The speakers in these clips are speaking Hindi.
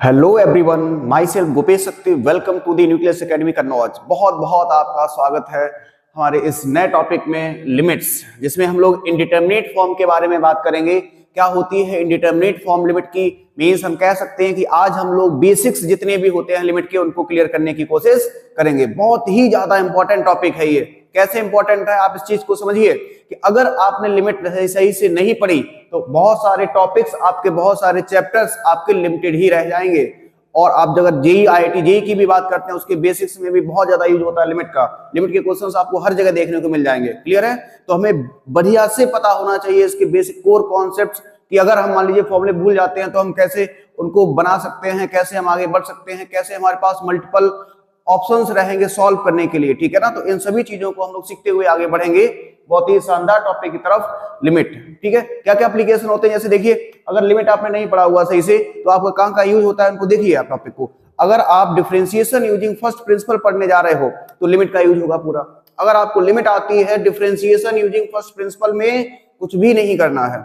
Hello everyone, my self Bhupesh Shakti. Welcome to the nucleus academy Kannauj. बहुत बहुत आपका स्वागत है हमारे इस नए टॉपिक में लिमिट्स, जिसमें हम लोग इंडिटरमिनेट फॉर्म के बारे में बात करेंगे। क्या होती है इंडिटरमिनेट फॉर्म लिमिट की? मीन्स हम कह सकते हैं कि आज हम लोग बेसिक्स जितने भी होते हैं लिमिट के उनको क्लियर करने की कोशिश करेंगे। बहुत ही ज्यादा इंपॉर्टेंट टॉपिक है ये। कैसे इंपॉर्टेंट है आप इस चीज को समझिए कि अगर आपने लिमिट सही से नहीं पढ़ी तो बहुत सारे टॉपिक्स आपके, बहुत सारे चैप्टर्स आपके लिमिटेड ही रह जाएंगे। और आप अगर जेई आईआईटी जेई की भी बात करते हैं उसके बेसिक्स में भी बहुत ज्यादा यूज होता है लिमिट का। लिमिट के क्वेश्चंस आपको हर जगह देखने को मिल जाएंगे। क्लियर है? तो हमें बढ़िया से पता होना चाहिए इसके बेसिक कोर कॉन्सेप्ट्स कि अगर हम मान लीजिए फॉर्मूले भूल जाते हैं तो हम कैसे उनको बना सकते हैं, कैसे हम आगे बढ़ सकते हैं, कैसे हमारे पास मल्टीपल ऑप्शंस रहेंगे सॉल्व करने के लिए। ठीक है ना? तो इन सभी चीजों को हम लोग सीखते हुए आगे बढ़ेंगे बहुत ही शानदार टॉपिक की तरफ, लिमिट। ठीक है? क्या क्या एप्लीकेशन होते हैं, जैसे देखिए अगर लिमिट आपने नहीं पढ़ा हुआ सही से तो आपका कहां का यूज होता है उनको देखिए आप टॉपिक को। अगर आप डिफरेंशिएशन यूजिंग फर्स्ट प्रिंसिपल पढ़ने जा रहे हो तो लिमिट का यूज होगा पूरा। अगर आपको लिमिट आती है डिफरेंशिएशन यूजिंग फर्स्ट प्रिंसिपल में कुछ भी नहीं करना है,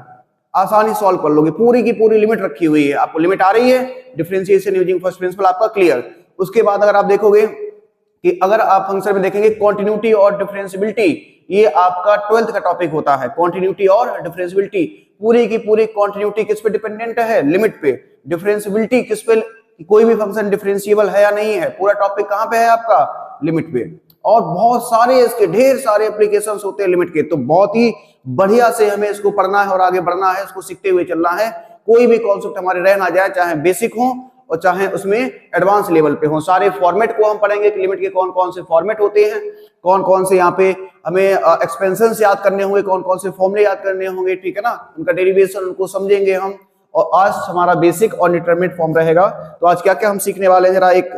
आसानी सॉल्व कर लोगे। पूरी की पूरी लिमिट रखी हुई है, आपको लिमिट आ रही है, डिफरेंशिएशन यूजिंग फर्स्ट प्रिंसिपल आपका क्लियर। उसके बाद अगर आप देखोगे कि अगर आप फंक्शन में देखेंगे कॉन्टिन्यूटी और डिफरेंशियबिलिटी, ये आपका 12th का टॉपिक होता है। कॉन्टिन्यूटी और डिफरेंशियबिलिटी, पूरी की पूरी कॉन्टिन्यूटी किस पे डिपेंडेंट है? लिमिट पे। डिफरेंशियबिलिटी किस पे, कोई भी फंक्शन डिफरेंशिएबल है या नहीं है, पूरा टॉपिक कहां पे है आपका? लिमिट पे। और बहुत सारे इसके ढेर सारे एप्लीकेशंस होते हैं लिमिट के। तो बहुत ही बढ़िया से हमें इसको पढ़ना है और आगे बढ़ना है, इसको सीखते हुए चलना है। कोई भी कॉन्सेप्ट हमारे रह ना जाए, चाहे बेसिक हो और चाहे उसमें एडवांस लेवल पे हो। सारे फॉर्मेट को हम पढ़ेंगे कि लिमिट के कौन कौन से फॉर्मेट होते हैं, कौन कौन से यहाँ पे हमें एक्सपेंशन याद करने होंगे, कौन कौन से फॉर्मूले याद करने होंगे। ठीक है ना? उनका डेरिवेशन उनको समझेंगे हम। और आज हमारा बेसिक और डिटरमिनेट फॉर्म रहेगा। तो आज क्या क्या हम सीखने वाले हैं, जरा एक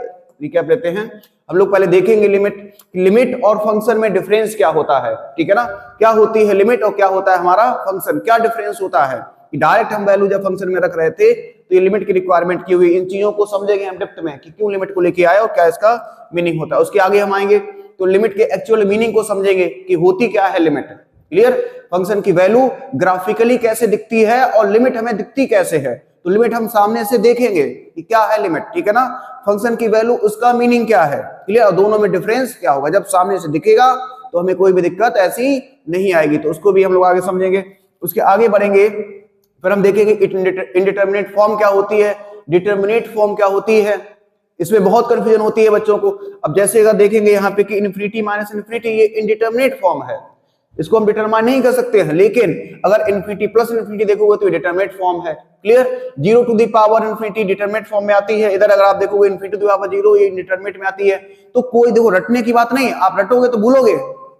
रिकैप लेते हैं। हम लोग पहले देखेंगे लिमिट और फंक्शन में डिफरेंस क्या होता है। ठीक है ना? क्या होती है लिमिट और क्या होता है हमारा फंक्शन, क्या डिफरेंस होता है। डायरेक्ट हम वैल्यू जब फंक्शन में रख रहे थे तो ये लिमिट की रिक्वायरमेंट की हुई, इन चीजों को समझेंगे हम डेप्थ में कि क्यों लिमिट को लेके आए और क्या इसका मीनिंग होता है। उसके आगे हम आएंगे तो लिमिट के एक्चुअल मीनिंग को समझेंगे कि होती क्या है लिमिट। क्लियर? फंक्शन की वैल्यू ग्राफिकली कैसे दिखती है और लिमिट हमें दिखती कैसे है। तो लिमिट हम सामने से देखेंगे कि क्या है लिमिट। ठीक है ना? फंक्शन की वैल्यू, उसका मीनिंग क्या है। क्लियर? और दोनों में डिफरेंस क्या होगा। जब सामने से दिखेगा तो हमें कोई भी दिक्कत ऐसी नहीं आएगी। तो उसको भी हम लोग आगे समझेंगे। उसके आगे बढ़ेंगे फिर हम देखेंगे इंडिटरमिनेट फॉर्म क्या होती है, डिटरमिनेट फॉर्म क्या होती है। इसमें बहुत कंफ्यूजन होती है बच्चों को। अब जैसे अगर देखेंगे यहाँ पे कि इन्फिनिटी माइनस इन्फिनिटी, ये इंडिटरमिनेट फॉर्म है, इसको हम डिटरमाइन नहीं कर सकते हैं। लेकिन अगर इन्फिनिटी प्लस इन्फिनिटी देखोगे तो ये डिटरमिनेट फॉर्म है। Clear? 0 to the power infinity determinate form में आती है। इधर अगर आप देखोगे इन्फिनिटी टू द पावर 0, ये डिटरमिनेट में आती है। तो कोई देखो रटने की बात नहीं, आप रटोगे तो भूलोगे,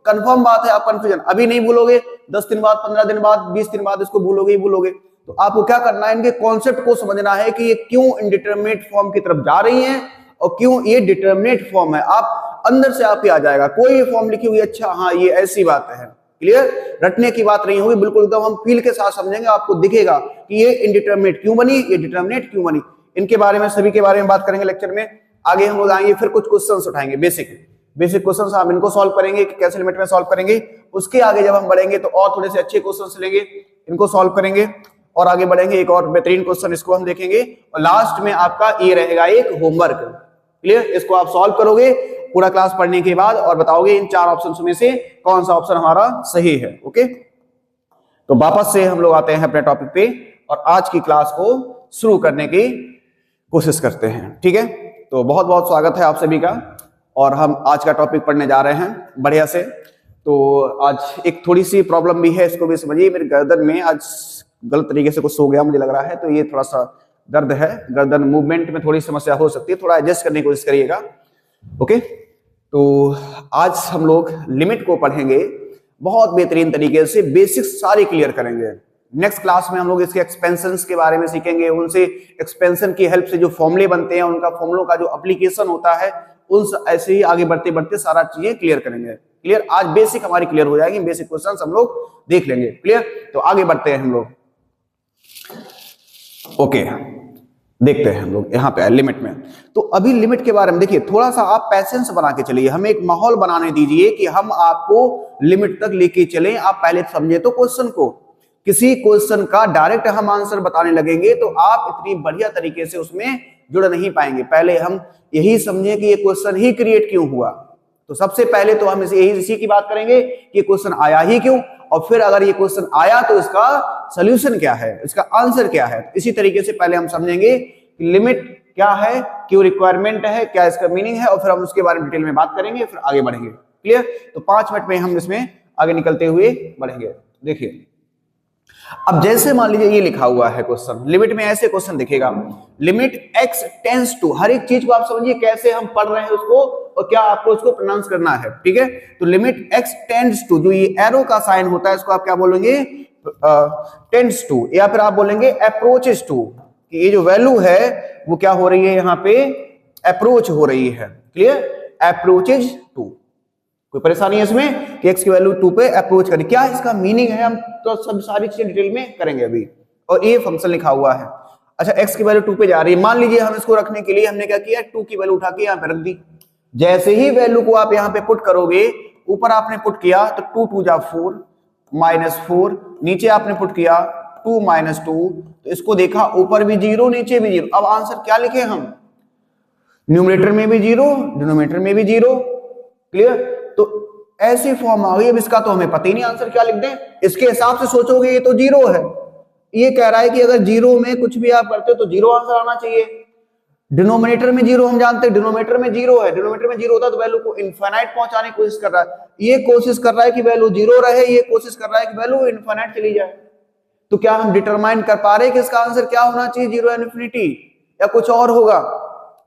कंफर्म बात है। आप कंफ्यूजन अभी नहीं भूलोगे, 10 दिन बाद, 15 दिन बाद, 20 दिन बाद इसको भूलोगे ही भूलोगे। तो आपको क्या करना है, इनके कॉन्सेप्ट को समझना है कि ये क्यों इंडिटरमिनेट फॉर्म की तरफ जा रही हैं और क्यों ये डिटरमिनेट फॉर्म है। आप अंदर से आप ही आ जाएगा। कोई ये फॉर्म लिखी हुई, अच्छा हाँ ये ऐसी बात है। क्लियर? रटने की बात नहीं होगी, बिल्कुल एकदम हम फील के साथ समझेंगे। आपको दिखेगा कि ये इंडिटरमिनेट क्यों बनी, ये डिटरमिनेट क्यों बनी। इनके बारे में, सभी के बारे में बात करेंगे लेक्चर में। आगे हम लोग आएंगे, फिर कुछ क्वेश्चंस उठाएंगे, बेसिक क्वेश्चंस आप इनको सॉल्व करेंगे कि कैसे लिमिट में सॉल्व करेंगे। उसके आगे जब हम बढ़ेंगे तो और थोड़े से अच्छे क्वेश्चंस लेंगे, इनको सॉल्व करेंगे और आगे बढ़ेंगे। एक और बेहतरीन क्वेश्चन इसको हम देखेंगे और लास्ट में आपका ये रहेगा एक होमवर्क। क्लियर? इसको आप सॉल्व करोगे पूरा क्लास पढ़ने के बाद और बताओगे इन 4 ऑप्शन में से कौन सा ऑप्शन हमारा सही है। ओके? तो वापस से हम लोग आते हैं अपने टॉपिक पे और आज की क्लास को शुरू करने की कोशिश करते हैं। ठीक है? तो बहुत बहुत स्वागत है आप सभी का। और हम आज का टॉपिक पढ़ने जा रहे हैं बढ़िया से। तो आज एक थोड़ी सी प्रॉब्लम भी है, इसको भी समझिए। मेरे गर्दन में आज गलत तरीके से कुछ सो गया मुझे लग रहा है, तो ये थोड़ा सा दर्द है। गर्दन मूवमेंट में थोड़ी समस्या हो सकती है, थोड़ा एडजस्ट करने की कोशिश करिएगा। ओके? तो आज हम लोग लिमिट को पढ़ेंगे बहुत बेहतरीन तरीके से, बेसिक्स सारी क्लियर करेंगे। नेक्स्ट क्लास में हम लोग इसके एक्सपेंशंस के बारे में सीखेंगे। उनसे एक्सपेंशन की हेल्प से जो फॉर्मूले बनते हैं, उनका फॉर्मूलों का जो एप्लीकेशन होता है, उन ऐसे ही आगे बढ़ते बढ़ते सारा चीजें क्लियर करेंगे। क्लियर? आज बेसिक हमारी क्लियर हो जाएगी, बेसिक क्वेश्चंस हम लोग देख लेंगे। क्लियर? तो आगे बढ़ते हैं हम लोग। ओके, देखते हैं हम लोग यहाँ पे लिमिट में। तो अभी लिमिट के बारे में देखिए, थोड़ा सा आप पैसेंस बना के चलिए, हमें एक माहौल बनाने दीजिए कि हम आपको लिमिट तक लेके चलें। आप पहले समझे तो क्वेश्चन को। किसी क्वेश्चन का डायरेक्ट हम आंसर बताने लगेंगे तो आप इतनी बढ़िया तरीके से उसमें जुड़ नहीं पाएंगे। पहले हम यही समझें कि ये क्वेश्चन ही क्रिएट क्यों हुआ। तो सबसे पहले तो हम इसी की बात करेंगे कि क्वेश्चन आया ही क्यों, और फिर अगर ये क्वेश्चन आया तो इसका सोल्यूशन क्या है, इसका आंसर क्या है। इसी तरीके से पहले हम समझेंगे कि लिमिट क्या है, क्यों रिक्वायरमेंट है, क्या इसका मीनिंग है, और फिर हम उसके बारे में डिटेल में बात करेंगे, फिर आगे बढ़ेंगे। क्लियर? तो 5 मिनट में हम इसमें आगे निकलते हुए बढ़ेंगे। देखिए, अब जैसे मान लीजिए ये लिखा हुआ है क्वेश्चन, लिमिट में ऐसे क्वेश्चन दिखेगा, लिमिट x टेंड्स टू, हर एक चीज को आप समझिए कैसे हम पढ़ रहे हैं उसको और क्या आपको उसको प्रोनाउंस करना है। ठीक है, तो लिमिट x टेंड्स टू, जो ये एरो का साइन होता है इसको आप क्या बोलेंगे, टेंड्स टू, या फिर आप बोलेंगे अप्रोचेस टू, कि ये जो वैल्यू है वो क्या हो रही है, यहाँ पे अप्रोच हो रही है। क्लियर? अप्रोचेज टू, कोई परेशानी है इसमें कि x की वैल्यू 2 पे अप्रोच करें, क्या इसका मीनिंग है हम तो सब सारी चीजें डिटेल में करेंगे अभी। और ये फंक्शन लिखा हुआ है, अच्छा x की वैल्यू 2 पे जा रही है, मान लीजिए हम इसको रखने के लिए हमने क्या किया, 2 की वैल्यू उठा के यहाँ पे रख दी। जैसे ही वैल्यू को आप यहाँ पे पुट करोगे, ऊपर आपने पुट किया तो 2 2 जा 4 -4, नीचे आपने पुट किया 2 -2, तो इसको देखा ऊपर भी 0 नीचे भी 0। अब आंसर क्या लिखे हम, न्यूमरेटर में भी 0 डिनोमिनेटर में भी 0। क्लियर? तो ऐसी फॉर्म आ गई। अब इसका तो हमें पता ही नहीं आंसर क्या लिख दें, इसके हिसाब से सोचोगे ये तो 0 है, ये कह रहा है कि अगर 0 में कुछ भी आप करते हो तो 0 आंसर आना चाहिए। डिनोमिनेटर में 0 हम जानते हैं, डिनोमिनेटर में 0 है, डिनोमिनेटर में 0 होता है तो वैल्यू को इनफाइनाइट पहुंचाने की कोशिश कर रहा है, ये कोशिश कर रहा है कि वैल्यू 0 रहे, ये कोशिश कर रहा है कि वैल्यू इनफाइनाइट चली जाए। तो क्या हम डिटरमाइन कर पा रहे हैं कि इसका आंसर क्या होना चाहिए, 0 या इन्फिनिटी, या कुछ और होगा?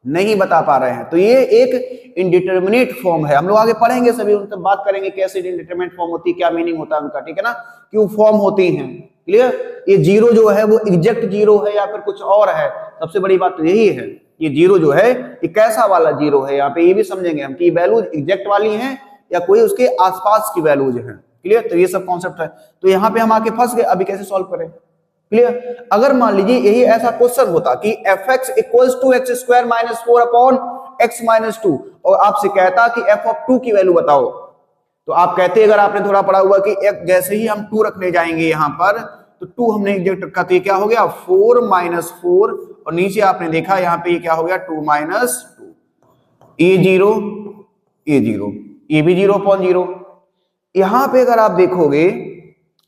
नहीं बता पा रहे हैं। तो ये एक इनडिटरमिनेट फॉर्म है, हम लोग आगे पढ़ेंगे सभी उन तक बात करेंगे कैसे इनडिटरमिनेट फॉर्म होती है, क्या मीनिंग होता है उनका। ठीक है ना, क्यों फॉर्म होती हैं। क्लियर? ये 0 जो है वो एग्जैक्ट 0 है या फिर कुछ और है, सबसे बड़ी बात तो यही है। ये 0 जो है ये कैसा वाला 0 है, यहाँ पे ये भी समझेंगे हम कि वैल्यूज एग्जैक्ट वाली हैं या कोई उसके आसपास की वैल्यूज हैं। क्लियर? तो ये सब कॉन्सेप्ट है। तो यहाँ पे हम आके फंस गए, अभी कैसे सॉल्व करें। क्लियर? अगर मान लीजिए यही ऐसा क्वेश्चन होता कि fx equals to x square minus 4 upon x minus 2, और आपसे कहता कि f ऑफ 2 की वैल्यू बताओ, तो आप कहते अगर आपने थोड़ा पढ़ा हुआ कि जैसे ही हम 2 रखने जाएंगे यहाँ पर, तो 2 हमने एग्जैक्ट रखा तो ये क्या हो गया 4 माइनस 4, और नीचे आपने देखा यहाँ पे ये क्या हो गया 2 माइनस 2, ये 0 ये 0, ये भी 0 अपॉन 0। यहाँ पे अगर आप देखोगे,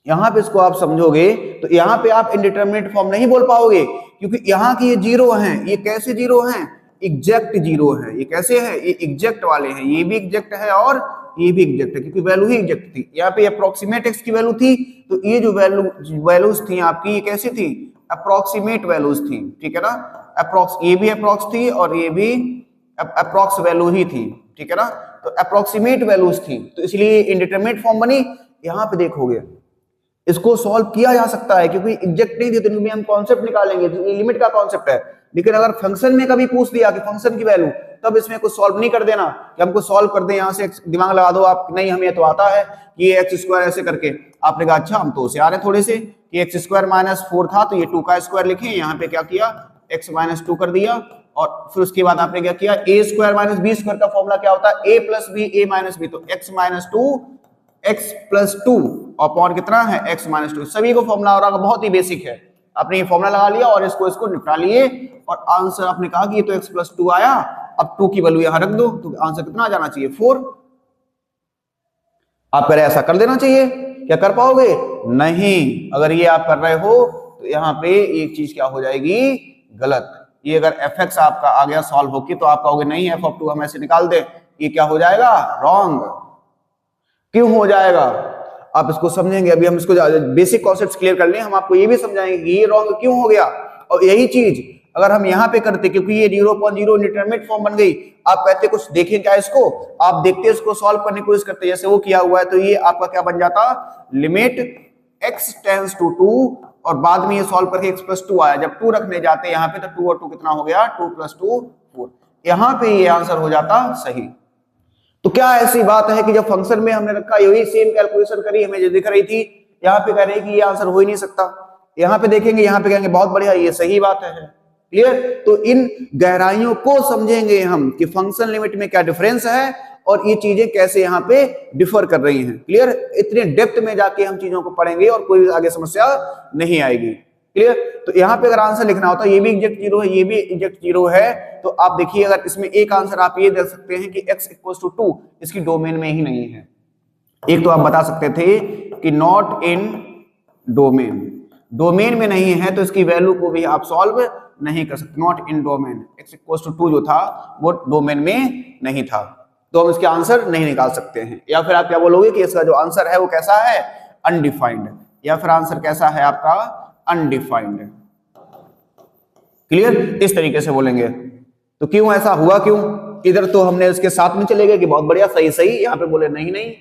यहां पे इसको आप समझोगे तो यहां पे आप इनडिटरमिनेट फॉर्म नहीं बोल पाओगे, क्योंकि यहाँ की ये 0 हैं, ये कैसे 0 हैं, एग्जैक्ट 0 है। ये कैसे है, ये एग्जैक्ट वाले हैं, ये भी एग्जैक्ट है और ये भी एग्जैक्ट है, क्योंकि वैल्यू ही एग्जैक्ट थी। यहाँ पे अप्रोक्सीमेट x की वैल्यू थी, तो ये जो वैल्यूज थी आपकी ये कैसी थी, अप्रोक्सीमेट वैल्यूज थी। ठीक है ना, अप्रोक्स, ये भी अप्रोक्स थी और ये भी अप्रोक्स वैल्यू ही थी। ठीक है ना, तो अप्रोक्सीमेट वैल्यूज थी, तो इसलिए इनडिटरमिनेट फॉर्म बनी। यहाँ पे देखोगे इसको सॉल्व किया जा सकता है, क्योंकि एग्जैक्ट नहीं थी तो इनमें हम कॉन्सेप्ट निकालेंगे, तो ये लिमिट का कॉन्सेप्ट है। लेकिन अगर फंक्शन में कभी पूछ दिया कि फंक्शन की वैल्यू, तब इसमें कुछ सॉल्व नहीं कर देना कि हमको सॉल्व कर दें, यहाँ से दिमाग लगा दो आप, नहीं हमें तो आता है कि ये एक्स स्क्वायर ऐसे करके। आपने कहा अच्छा हम तो उसे आ रहे थोड़े से कि एक्स स्क्वायर माइनस 4 था तो ये 2 का स्क्वायर लिखे, यहाँ पे क्या किया एक्स माइनस 2 कर दिया, और फिर उसके बाद आपने क्या किया ए स्क्वायर माइनस बी स्क्वायर का फॉर्मूला क्या होता है ए plus B A minus B, तो x minus 2 x plus 2 upon कितना है एक्स माइनस 2। सभी को फॉर्मूला हो रहा है, बहुत ही बेसिक है। आपने ये फॉर्मूला लगा लिया और इसको निपटा लिए, और आंसर आपने कहा कि ये तो एक्स प्लस 2 आया, अब 2 की वैल्यू यहां रख दो, तो आंसर कितना आ जाना चाहिए 4। आप कह रहे ऐसा कर देना चाहिए, क्या कर पाओगे? नहीं। अगर ये आप कर रहे हो तो यहाँ पे एक चीज क्या हो जाएगी गलत। ये अगर fx आपका आ गया सॉल्व होके तो आप कहोगे नहीं f ऑफ 2 हम ऐसे निकाल दे, ये क्या हो जाएगा रॉन्ग। क्यों हो जाएगा आप इसको समझेंगे, अभी हम इसको बेसिक कॉन्सेप्ट्स क्लियर कर लें, हम आपको ये भी समझाएंगे कि ये रॉन्ग क्यों हो गया। और यही चीज अगर हम यहाँ पे करते, क्योंकि ये 0.0 इंडिटरमिनेट फॉर्म बन गई, आप कहते कुछ देखें क्या इसको, आप देखते इसको सॉल्व करने की कोशिश करते जैसे वो किया हुआ है, तो ये आपका क्या बन जाता लिमिट x टेंड्स टू 2, और बाद में ये सॉल्व करके x प्लस 2 आया। जब 2 रखने जाते यहाँ पे तो 2 और 2 कितना हो गया 2 प्लस 2 4, यहाँ पे ये आंसर हो जाता सही। तो क्या ऐसी बात है कि जब फंक्शन में हमने रखा यही सेम कैलकुलेशन करी, हमें जो दिख रही थी, यहाँ पे कह रहे हैं कि ये आंसर हो ही नहीं सकता। यहाँ पे देखेंगे, यहाँ पे कहेंगे बहुत बढ़िया ये सही बात है। क्लियर। तो इन गहराइयों को समझेंगे हम कि फंक्शन लिमिट में क्या डिफरेंस है और ये चीजें कैसे यहाँ पे डिफर कर रही हैं। क्लियर, इतने डेप्थ में जाके हम चीजों को पढ़ेंगे और कोई आगे समस्या नहीं आएगी। क्लियर। तो यहाँ पे अगर आंसर लिखना होता है ये भी एग्जैक्ट जीरो है, ये भी एग्जैक्ट जीरो है, तो आप देखिए अगर इसमें एक आंसर आप ये दे सकते हैं कि x इक्वल्स टू 2 इसकी डोमेन में ही नहीं है। एक तो आप बता सकते थे कि नॉट इन डोमेन, डोमेन में नहीं है तो इसकी वैल्यू को भी आप सॉल्व नहीं कर सकते। Not in domain, x equals to 2 जो था वो डोमेन में नहीं था, तो हम इसके आंसर नहीं निकाल सकते हैं। या फिर आप क्या बोलोगे कि इसका जो आंसर है वो कैसा है, अनडिफाइंड, या फिर आंसर कैसा है आपका अनडिफाइंड। क्लियर, इस तरीके से बोलेंगे। तो क्यों ऐसा हुआ, क्यों इधर तो हमने इसके साथ में चले गए कि बहुत बढ़िया सही सही, यहाँ पे बोले नहीं नहीं,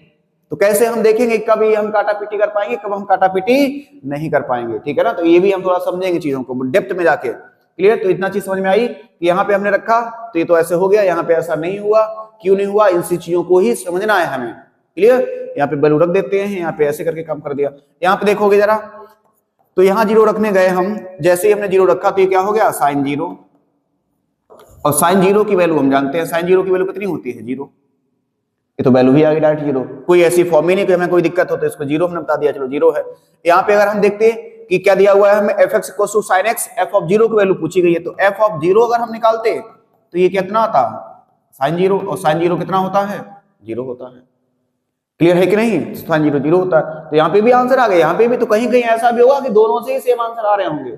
तो कैसे हम देखेंगे कभी हम काटा पीटी कर पाएंगे, कब हम काटा पीटी नहीं कर पाएंगे। ठीक है ना, तो ये भी हम थोड़ा समझेंगे चीजों को डेप्थ में जाके। क्लियर, तो इतना चीज समझ में आई कि यहाँ पे हमने रखा तो ये तो ऐसे हो गया, यहाँ पे ऐसा नहीं हुआ, क्यों नहीं हुआ, इन चीजों को ही समझना है हमें। क्लियर, यहाँ पे वैल्यू रख देते हैं, यहाँ पे ऐसे करके कम कर दिया। यहाँ पे देखोगे जरा, तो यहाँ जीरो रखने गए हम, जैसे ही हमने जीरो रखा तो ये क्या हो गया, साइन जीरो, और साइन जीरो की वैल्यू हम जानते हैं, साइन जीरो की वैल्यू कितनी होती है, जीरो, ये तो वैल्यू ही आ गई डायरेक्ट जीरो। कोई ऐसी फॉर्म ही नहीं कि हमें कोई दिक्कत हो तो इसको जीरो हमने बता दिया, चलो जीरो है। यहाँ पे अगर हम देखते हैं कि क्या दिया हुआ है हमें, F X equal to sine X, F of zero की वैल्यू पूछी गई है, तो एफ ऑफ जीरो अगर हम निकालते तो ये कितना आता, साइन जीरो, और साइन जीरो कितना होता है, जीरो होता है। क्लियर है कि नहीं, साइन जीरो जीरो होता है। तो यहाँ पे भी आंसर आ गया, यहाँ पे भी तो कहीं कहीं ऐसा भी होगा कि दोनों से ही सेम आंसर आ रहे होंगे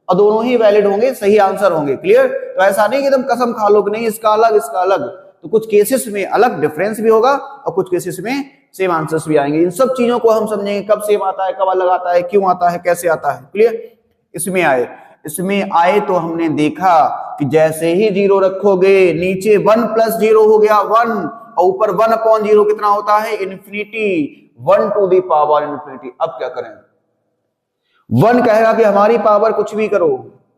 और दोनों ही वैलिड होंगे, सही आंसर होंगे। क्लियर, तो ऐसा नहीं कि एकदम कसम खा लो कि नहीं इसका अलग इसका अलग, तो कुछ केसेस में अलग डिफरेंस भी होगा और कुछ केसेस में सेम आंसर्स भी आएंगे। इन सब चीजों को हम समझेंगे, कब सेम आता है, कब अलग आता है, क्यों आता है, कैसे आता है। क्लियर, इसमें आए तो हमने देखा कि जैसे ही जीरो रखोगे नीचे 1 प्लस जीरो हो गया 1, और ऊपर 1 अपॉन जीरो कितना होता है, infinity, 1 to the power infinity. अब क्या करें, 1 कहेगा कि हमारी पावर कुछ भी करो,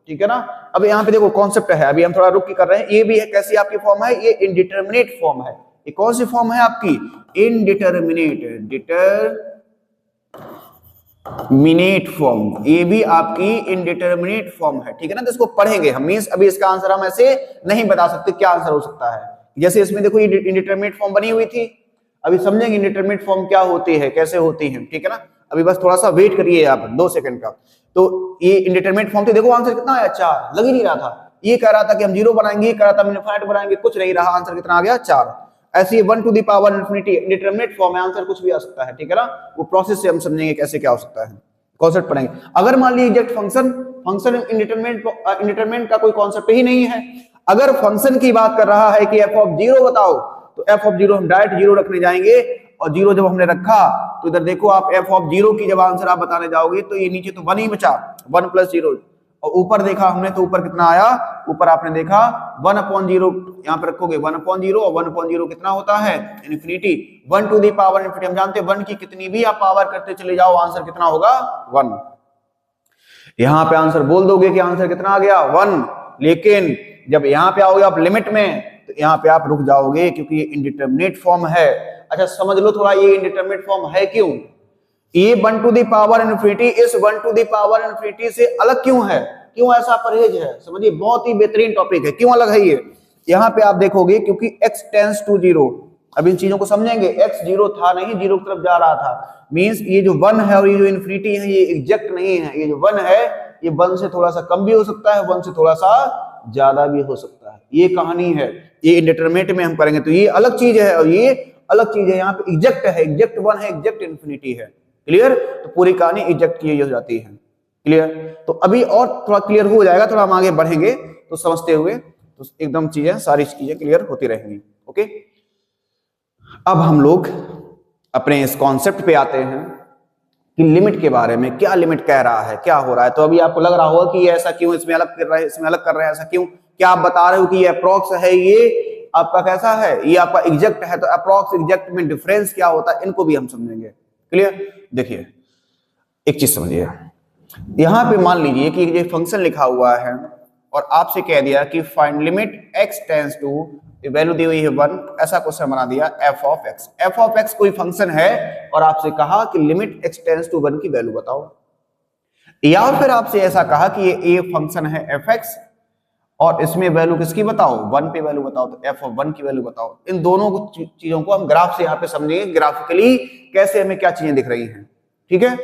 ठीक है ना। अब यहाँ पे देखो कॉन्सेप्ट है, अभी हम थोड़ा रुक के कर रहे हैं। ये भी है कैसी आपकी फॉर्म है, ये इनडिटरमिनेट फॉर्म है। ये कौन सी फॉर्म है आपकी, इनडिटरमिनेट, डिटरमिनेट फॉर्म, ये भी आपकी इनडिटरमिनेट फॉर्म है। ठीक है ना, तो इसको पढ़ेंगे हम, मींस अभी इसका आंसर हम ऐसे नहीं बता सकते क्या आंसर हो सकता है। जैसे इसमें देखो ये इनडिटरमिनेट फॉर्म बनी हुई थी, अभी समझेंगे इनडिटरमिनेट फॉर्म क्या होती है, कैसे होती है। ठीक है ना, अभी बस थोड़ा सा वेट करिए आप 2 सेकंड का। तो ये इनडिटरमिनेट फॉर्म थी, देखो आंसर कितना आया, 4, लग ही नहीं रहा था। ये कह रहा था कि हम जीरो बनाएंगे, ये कह रहा था हम इनफिनिट बनाएंगे, कुछ नहीं रहा, आंसर कितना आ गया, 4। ऐसे ही 1 to the power infinity indeterminate form है, आंसर कुछ भी आ सकता है। ठीक है ना, वो प्रोसेस से हम समझेंगे कैसे क्या हो सकता है, कॉन्सेप्ट पढ़ेंगे। अगर मान लीजिए एग्जैक्ट फंक्शन इंडिटरमिनेट का कोई कॉन्सेप्ट ही नहीं है, अगर फंक्शन की बात कर रहा है कि एफ ऑफ जीरो बताओ, तो एफ ऑफ जीरो हम डायरेक्ट जीरो रखने जाएंगे, और जीरो जब हमने रखा तो इधर देखो आप एफ ऑफ जीरो की जब आंसर आप बताने जाओगे तो ये नीचे तो 1 ही बचा, 1 प्लस जीरो, और ऊपर देखा हमने तो ऊपर कितना आया, ऊपर आपने देखा 1 अपॉन जीरो, यहाँ पे रखोगे 1 अपॉन जीरो, और 1 अपॉन जीरो कितना होता है, infinity, 1 to the power infinity. हम जानते हैं 1 की कितनी भी आप पावर करते चले जाओ आंसर कितना होगा, 1। यहाँ पे आंसर बोल दोगे कि आंसर कितना आ गया, 1, लेकिन जब यहाँ पे आओगे आप लिमिट में तो यहाँ पे आप रुक जाओगे क्योंकि ये इंडिटरमिनेट फॉर्म है। अच्छा समझ लो थोड़ा, ये इंडिटरमिनेट फॉर्म है क्यों, ये 1 टू द पावर इन्फिनिटी इस 1 टू द पावर इन्फिनिटी से अलग क्यों है, क्यों ऐसा परहेज है, समझिए बहुत ही बेहतरीन टॉपिक है। क्यों अलग है ये, यहाँ पे आप देखोगे क्योंकि x टेंड्स टू 0, अब इन चीजों को समझेंगे। x 0 था नहीं, 0 की तरफ जा रहा था, मींस ये जो 1 है और ये जो इन्फिनिटी है ये एग्जैक्ट नहीं है। ये जो 1 है ये 1 से थोड़ा सा कम भी हो सकता है, 1 से थोड़ा सा ज्यादा भी हो सकता है, ये कहानी है। ये इंडिटरमिनेट में हम करेंगे तो ये अलग चीज है और ये अलग चीज है। यहाँ पे एग्जैक्ट है, एग्जैक्ट 1 है, एग्जैक्ट इन्फिनिटी है। क्लियर, तो पूरी कहानी एग्जैक्ट की हो जाती है। क्लियर, तो अभी और थोड़ा क्लियर हो जाएगा, थोड़ा हम आगे बढ़ेंगे तो समझते हुए तो एकदम चीजें सारी चीजें क्लियर होती रहेंगी। ओके, अब हम लोग अपने इस कॉन्सेप्ट पे आते हैं कि लिमिट के बारे में, क्या लिमिट कह रहा है, क्या हो रहा है। तो अभी आपको लग रहा होगा कि ये ऐसा क्यों, इसमें अलग कर रहे हैं, इसमें अलग कर रहे हैं, ऐसा क्यों, क्या आप बता रहे हो कि ये अप्रॉक्स है, ये आपका कैसा है, ये आपका एग्जैक्ट है, तो अप्रॉक्स एग्जैक्ट में डिफरेंस क्या होता है, इनको भी हम समझेंगे। क्लियर, देखिए एक चीज समझिए, यहां पे मान लीजिए कि ये फंक्शन लिखा हुआ है और आपसे कह दिया कि find limit x tends to, value दी हुई है 1, ऐसा क्वेश्चन बना दिया f of x। f of x कोई फंक्शन है और आपसे कहा कि लिमिट x टेंड्स टू 1 की वैल्यू बताओ, या फिर आपसे ऐसा कहा कि ये फंक्शन है fx और इसमें वैल्यू किसकी बताओ, 1 पे वैल्यू बताओ, तो एफ ऑफ 1 की वैल्यू बताओ। इन दोनों चीजों को हम ग्राफ से यहाँ पे समझेंगे, ग्राफिकली कैसे हमें क्या चीजें दिख रही हैं। ठीक है,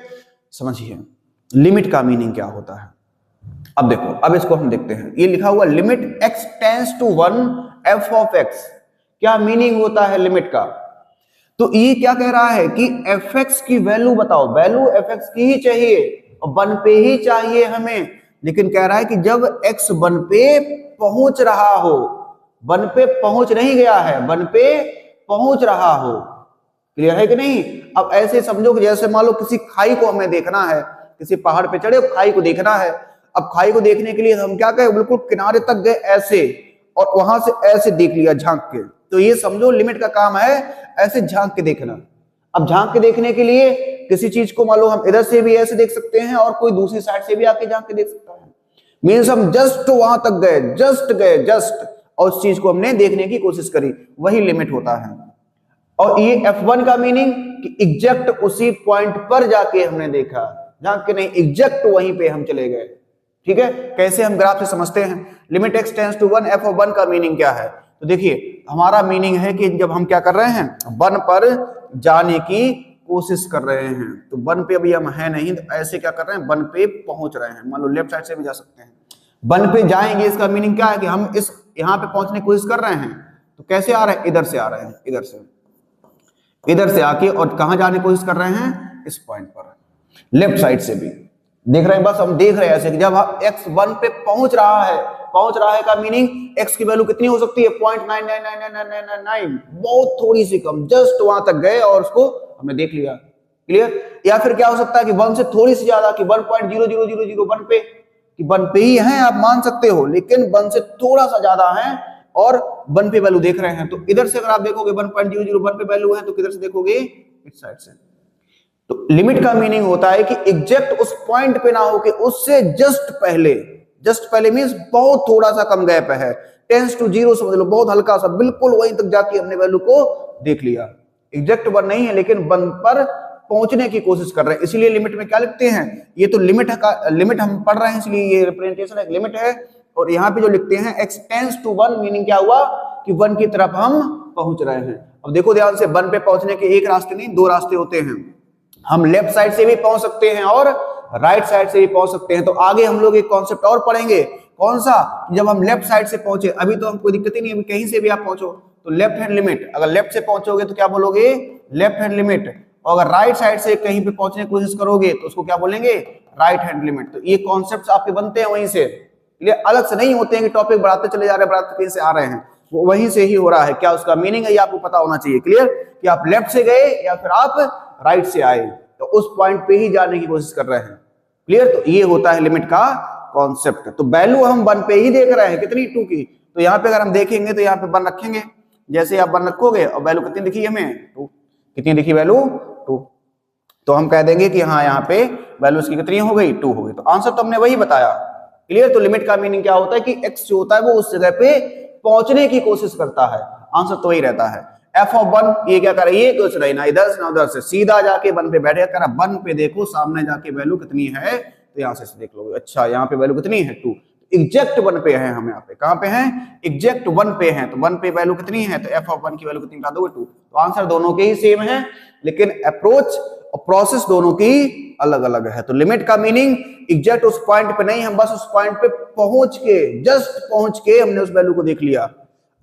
समझिए लिमिट का मीनिंग क्या होता है। अब देखो, अब इसको हम देखते हैं। ये लिखा हुआ limit x tends to 1 f of x, क्या मीनिंग होता है लिमिट का। तो ये क्या कह रहा है कि fx की वैल्यू बताओ, वैल्यू fx की ही चाहिए और 1 पे ही चाहिए हमें, लेकिन कह रहा है कि जब x 1 पे पहुंच रहा हो, 1 पे पहुंच नहीं गया है, 1 पे पहुंच रहा हो। क्लियर है कि नहीं। अब ऐसे समझो कि जैसे मान लो किसी खाई को हमें देखना है, किसी पहाड़ पे चढ़े खाई को देखना है। अब खाई को देखने के लिए हम क्या करें, बिल्कुल किनारे तक गए ऐसे, और वहां से ऐसे देख लिया झांक के। तो ये समझो लिमिट का काम है ऐसे झांक के देखना। अब झांक के देखने के लिए किसी चीज को मान लो हम इधर से भी ऐसे देख सकते हैं और कोई दूसरी साइड से भी आके झांक के देख सकता है। मीन्स हम जस्ट वहां तक गए, जस्ट और उस चीज को हमने देखने की कोशिश करी, वही लिमिट होता है। और ये F1 का मीनिंग कि एग्जैक्ट उसी पॉइंट पर जाके हमने देखा, झांक के नहीं, एग्जैक्ट वहीं पे हम चले गए। ठीक है, कैसे हम ग्राफ से समझते हैं। Limit x tends to 1 f of 1 का मीनिंग क्या है। तो देखिए हमारा मीनिंग है कि जब हम क्या कर रहे हैं, 1 पर जाने की कोशिश कर रहे हैं, तो 1 पे अभी हम है नहीं, तो ऐसे क्या कर रहे हैं, 1 पे पहुंच रहे हैं। मान लो लेफ्ट साइड से भी जा सकते हैं, 1 पे जाएंगे, इसका मीनिंग क्या है कि हम इस यहाँ पे पहुंचने की कोशिश कर रहे हैं। तो कैसे आ रहे हैं, इधर से आ रहे हैं, इधर से आके, और कहां जाने की कोशिश कर रहे हैं, इस पॉइंट पर। लेफ्ट साइड से भी देख रहे हैं, बस हम देख रहे हैं ऐसे कि जब x 1 पे पहुंच रहा है का मीनिंग x की वैल्यू कितनी हो सकती है, 0.999999, बहुत थोड़ी सी कम, जस्ट वहां तक गए और उसको हमने देख लिया। क्लियर। या फिर क्या हो सकता है कि 1 से थोड़ी सी ज्यादा, कि 1.00001 पे, कि 1 पे ही है, आप मान सकते हो, लेकिन 1 से थोड़ा सा ज्यादा है और 1 पे वैल्यू देख रहे हैं। तो इधर से अगर आप देखोगे 1.001 पे वैल्यू है, तो किधर से देखोगे, इस साइड से। तो लिमिट का मीनिंग होता है कि एग्जैक्ट उस पॉइंट पे ना हो कि उससे जस्ट पहले मींस बहुत थोड़ा सा कम गैप है, टेंस टू 0 समझ लो, बहुत हल्का सा, बिल्कुल वहीं तक जाके हमने वैल्यू को देख लिया। एग्जैक्ट 1 नहीं है, लेकिन 1 पर पहुंचने की कोशिश कर रहे हैं, इसीलिए लिमिट में क्या लिखते हैं, ये तो लिमिट हम पढ़ रहे हैं, इसलिए ये रिप्रेजेंटेशन एक लिमिट है। और यहाँ पे जो लिखते हैं x टेंस टू 1, मीनिंग क्या हुआ कि 1 की तरफ हम पहुंच रहे हैं। अब देखो ध्यान से, 1 पे पहुंचने के एक रास्ते नहीं, 2 रास्ते होते हैं। हम लेफ्ट साइड से भी पहुंच सकते हैं और राइट साइड से भी पहुंच सकते हैं। तो आगे हम लोग एक कॉन्सेप्ट और पढ़ेंगे, कौन सा, जब हम लेफ्ट साइड से पहुंचे, अभी तो हम कोई दिक्कत ही नहीं है, कहीं से भी आप पहुंचो तो लेफ्ट हैंड लिमिट। अगर लेफ्ट से पहुंचोगे तो क्या बोलोगे, लेफ्ट हैंड लिमिट, और अगर राइट साइड से कहीं पे पहुंचने की कोशिश करोगे तो उसको क्या बोलेंगे, राइट हैंड लिमिट। तो ये कॉन्सेप्ट आपके बनते हैं वहीं से, ये अलग से नहीं होते हैं कि टॉपिक बढ़ाते चले जा रहे हैं, बढ़ाते कहीं से आ रहे हैं, वो वहीं से ही हो रहा है। क्या उसका मीनिंग है ये आपको पता होना चाहिए। क्लियर, कि आप लेफ्ट से गए या फिर आप राइट से आए, तो उस पॉइंट पे ही जाने की कोशिश कर रहे हैं। क्लियर, तो ये होता है लिमिट का कॉन्सेप्ट। तो वैल्यू हम 1 पे ही देख रहे हैं, कितनी, 2 की। तो यहाँ पे अगर हम देखेंगे तो यहाँ पे 1 रखेंगे, जैसे आप 1 रखोगे और वैल्यू कितनी दिखी हमें, 2, कितनी दिखी वैल्यू, 2, तो हम कह देंगे कि हाँ यहाँ पे वैल्यू इसकी कितनी हो गई, 2 हो गई। तो आंसर तो हमने वही बताया। क्लियर, तो लिमिट का मीनिंग क्या होता है कि x जो होता है वो उस जगह पे पहुंचने की कोशिश करता है, आंसर तो वही रहता है। f ऑफ 1, ये क्या कर रही है, कुछ नहीं ना इधर से ना उधर से, सीधा जाके 1 पे बैठे, कर 1 पे देखो सामने जाके वैल्यू कितनी है, तो यहां से देख लोगे, अच्छा यहाँ पे वैल्यू कितनी है, 2, एग्जैक्ट 1 पे है हम, यहाँ पे कहां पे हैं, एग्जैक्ट 1 पे हैं, तो 1 पे वैल्यू कितनी है, तो f ऑफ 1 की वैल्यू कितनी बता दोगे, 2। तो आंसर दोनों के ही सेम है, लेकिन अप्रोच और प्रोसेस दोनों की अलग अलग है। तो लिमिट का मीनिंग एग्जैक्ट उस पॉइंट पे नहीं, हम बस उस पॉइंट पे पहुंच के, जस्ट पहुंच के हमने उस वैल्यू को देख लिया।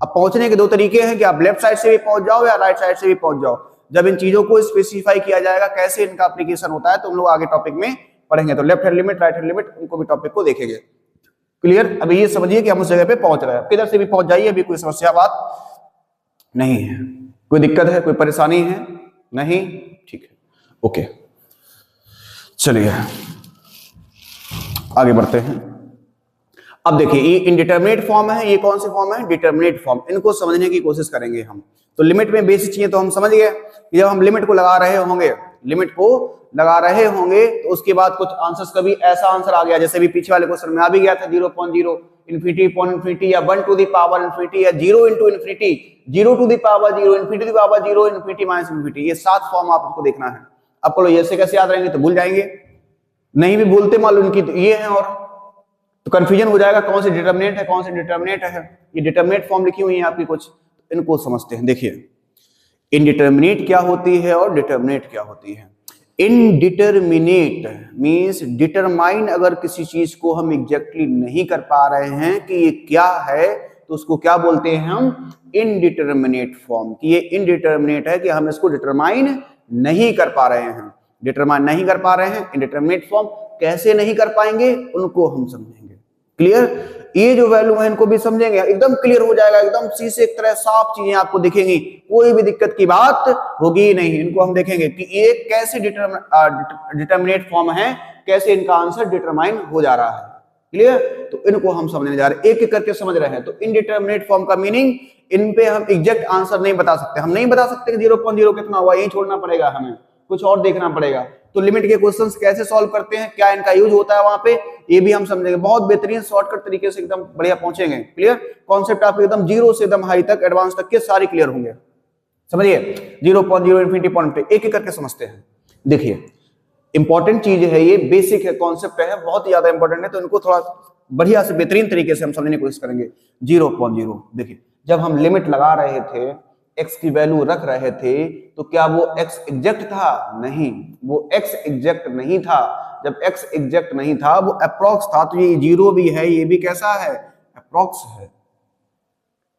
अब पहुंचने के 2 तरीके हैं कि आप लेफ्ट साइड से भी पहुंच जाओ या राइट साइड से भी पहुंच जाओ। जब इन चीजों को स्पेसिफाई किया जाएगा कैसे इनका एप्लीकेशन होता है, तो हम लोग आगे टॉपिक में पढ़ेंगे। तो left hand limit, right hand limit, उनको भी टॉपिक को देखेंगे। क्लियर, अभी ये समझिए कि हम उस जगह पे पहुंच रहे हैं, किधर से भी पहुंच जाइए, अभी कोई समस्या बात नहीं है, कोई दिक्कत है, कोई परेशानी है नहीं, ठीक है, ओके। चलिए आगे बढ़ते हैं। अब देखिए ये इनडिटरमिनेट फॉर्म है, ये कौन सी फॉर्म है, डिटरमिनेट फॉर्म। इनको समझने की कोशिश करेंगे हम। तो लिमिट में बेसिक चीजें तो हम समझ गए कि जब हम लिमिट को लगा रहे होंगे, तो उसके बाद कुछ आंसर्स, कभी ऐसा आंसर आ गया जैसे भी पीछे वाले क्वेश्चन में आ भी गया था, 0.0 इन्फिनिटी पॉइंट इन्फिनिटी, या 1 टू द पावर इन्फिनिटी, या 0 into infinity, 0 to the power 0, infinity to the power 0, infinity minus infinity. ये 7 फॉर्म आपको देखना है। आपको ये कैसे याद रहेंगे, तो भूल जाएंगे, नहीं भी भूलते मान लो इनकी, तो ये है। और तो कंफ्यूजन हो जाएगा कौन सी डिटर्मिनेंट है कौन सी डिटर्मिनेंट है। ये डिटर्मिनेंट फॉर्म लिखी हुई है आपकी कुछ, इनको समझते हैं। देखिए इनडिटर्मिनेट क्या होती है और डिटर्मिनेट क्या होती है। इनडिटर्मिनेट मींस डिटरमाइन, अगर किसी चीज को हम एग्जैक्टली नहीं कर पा रहे हैं कि ये क्या है तो उसको क्या बोलते हैं हम, इनडिटर्मिनेट फॉर्म। कि ये इनडिटर्मिनेट है कि हम इसको डिटरमाइन नहीं कर पा रहे हैं, डिटरमाइन नहीं कर पा रहे हैं। इनडिटर्मिनेट फॉर्म कैसे नहीं कर पाएंगे उनको हम समझेंगे। क्लियर, ये जो वैल्यू है इनको भी समझेंगे, एकदम क्लियर हो जाएगा, एकदम शीशे की तरह साफ चीजें आपको दिखेंगी, कोई भी दिक्कत की बात होगी नहीं। इनको हम देखेंगे कि ये कैसे डिटर्मिनेट फॉर्म है, कैसे इनका आंसर डिटरमाइन हो जा रहा है। क्लियर, तो इनको हम समझने जा रहे हैं, एक एक करके समझ रहे हैं। तो इनडिटर्मिनेट फॉर्म का मीनिंग, इन पे हम एग्जैक्ट आंसर नहीं बता सकते, हम नहीं बता सकते कि 0.0 कितना हुआ, यही छोड़ना पड़ेगा, हमें कुछ और देखना पड़ेगा। तो लिमिट के क्वेश्चंस कैसे सॉल्व करते हैं, क्या इनका यूज होता है वहां पे, ये भी हम समझेंगे। बहुत बेहतरीन शॉर्टकट तरीके से एकदम बढ़िया पहुंचेंगे। क्लियर, कॉन्सेप्ट आपको एकदम जीरो से एकदम हाई तक एडवांस तक के सारे क्लियर होंगे। समझिए 0.0 इंफिनिटी पॉइंट पे एक एक करके समझते हैं। देखिए इंपॉर्टेंट चीज है, ये बेसिक है, कॉन्सेप्ट है, बहुत ही ज्यादा इंपॉर्टेंट है, तो इनको थोड़ा बढ़िया से बेहतरीन तरीके से हम समझने की कोशिश करेंगे। 0.0 देखिए, जब हम लिमिट लगा रहे थे, x की वैल्यू रख रहे थे, तो क्या वो x एग्जैक्ट था? नहीं, वो x एग्जैक्ट नहीं था। जब x एग्जैक्ट नहीं था, वो अप्रोक्स था। तो ये 0 भी है, ये भी कैसा है, अप्रोक्स है।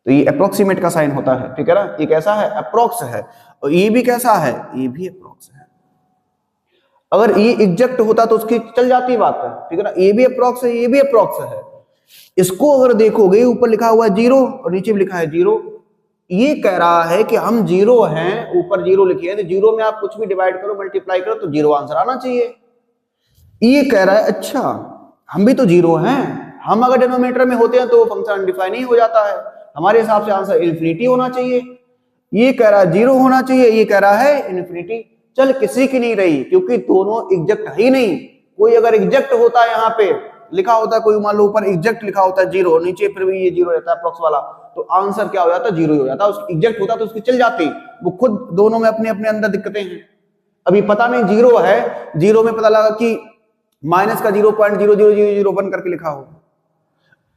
तो ये अप्रोक्सीमेट का साइन होता है, ठीक है ना, ये कैसा है, अप्रोक्स है। और ये भी कैसा है, ये भी अप्रोक्स है। अगर ये एग्जैक्ट होता तो उसकी चल जाती बात है, ठीक है ना, ये भी अप्रोक्स है, ये भी अप्रोक्स है। इसको अगर देखोगे, ऊपर लिखा हुआ है 0 और नीचे भी लिखा है 0, ये कह रहा है कि हम 0 हैं, ऊपर 0 लिखी है, तो 0 में आप कुछ भी डिवाइड करो, मल्टीप्लाई करो, तो 0 आंसर आना चाहिए। ये कह रहा है अच्छा हम भी तो 0 हैं, हम अगर डिनोमिनेटर में होते हैं तो फंक्शन अनडिफाइन ही हो जाता है, हमारे हिसाब से आंसर इन्फिनिटी होना चाहिए। ये कह रहा है 0 होना चाहिए, ये कह रहा है इन्फिनिटी। चल किसी की नहीं रही, क्योंकि दोनों एग्जैक्ट ही नहीं। कोई अगर एग्जैक्ट होता है, यहाँ पे लिखा होता है, कोई मान लो ऊपर एग्जैक्ट लिखा होता है 0, नीचे फिर भी ये 0 रहता है अप्रॉक्स वाला, तो आंसर क्या हो जाता है, 0 ही हो जाता है। उसकी एग्जैक्ट होता तो उसकी चल जाती, वो खुद दोनों में अपने अपने अंदर दिक्कतें हैं। अभी पता नहीं 0 है, 0 में पता लगा कि माइनस का 0.00001 करके लिखा हो,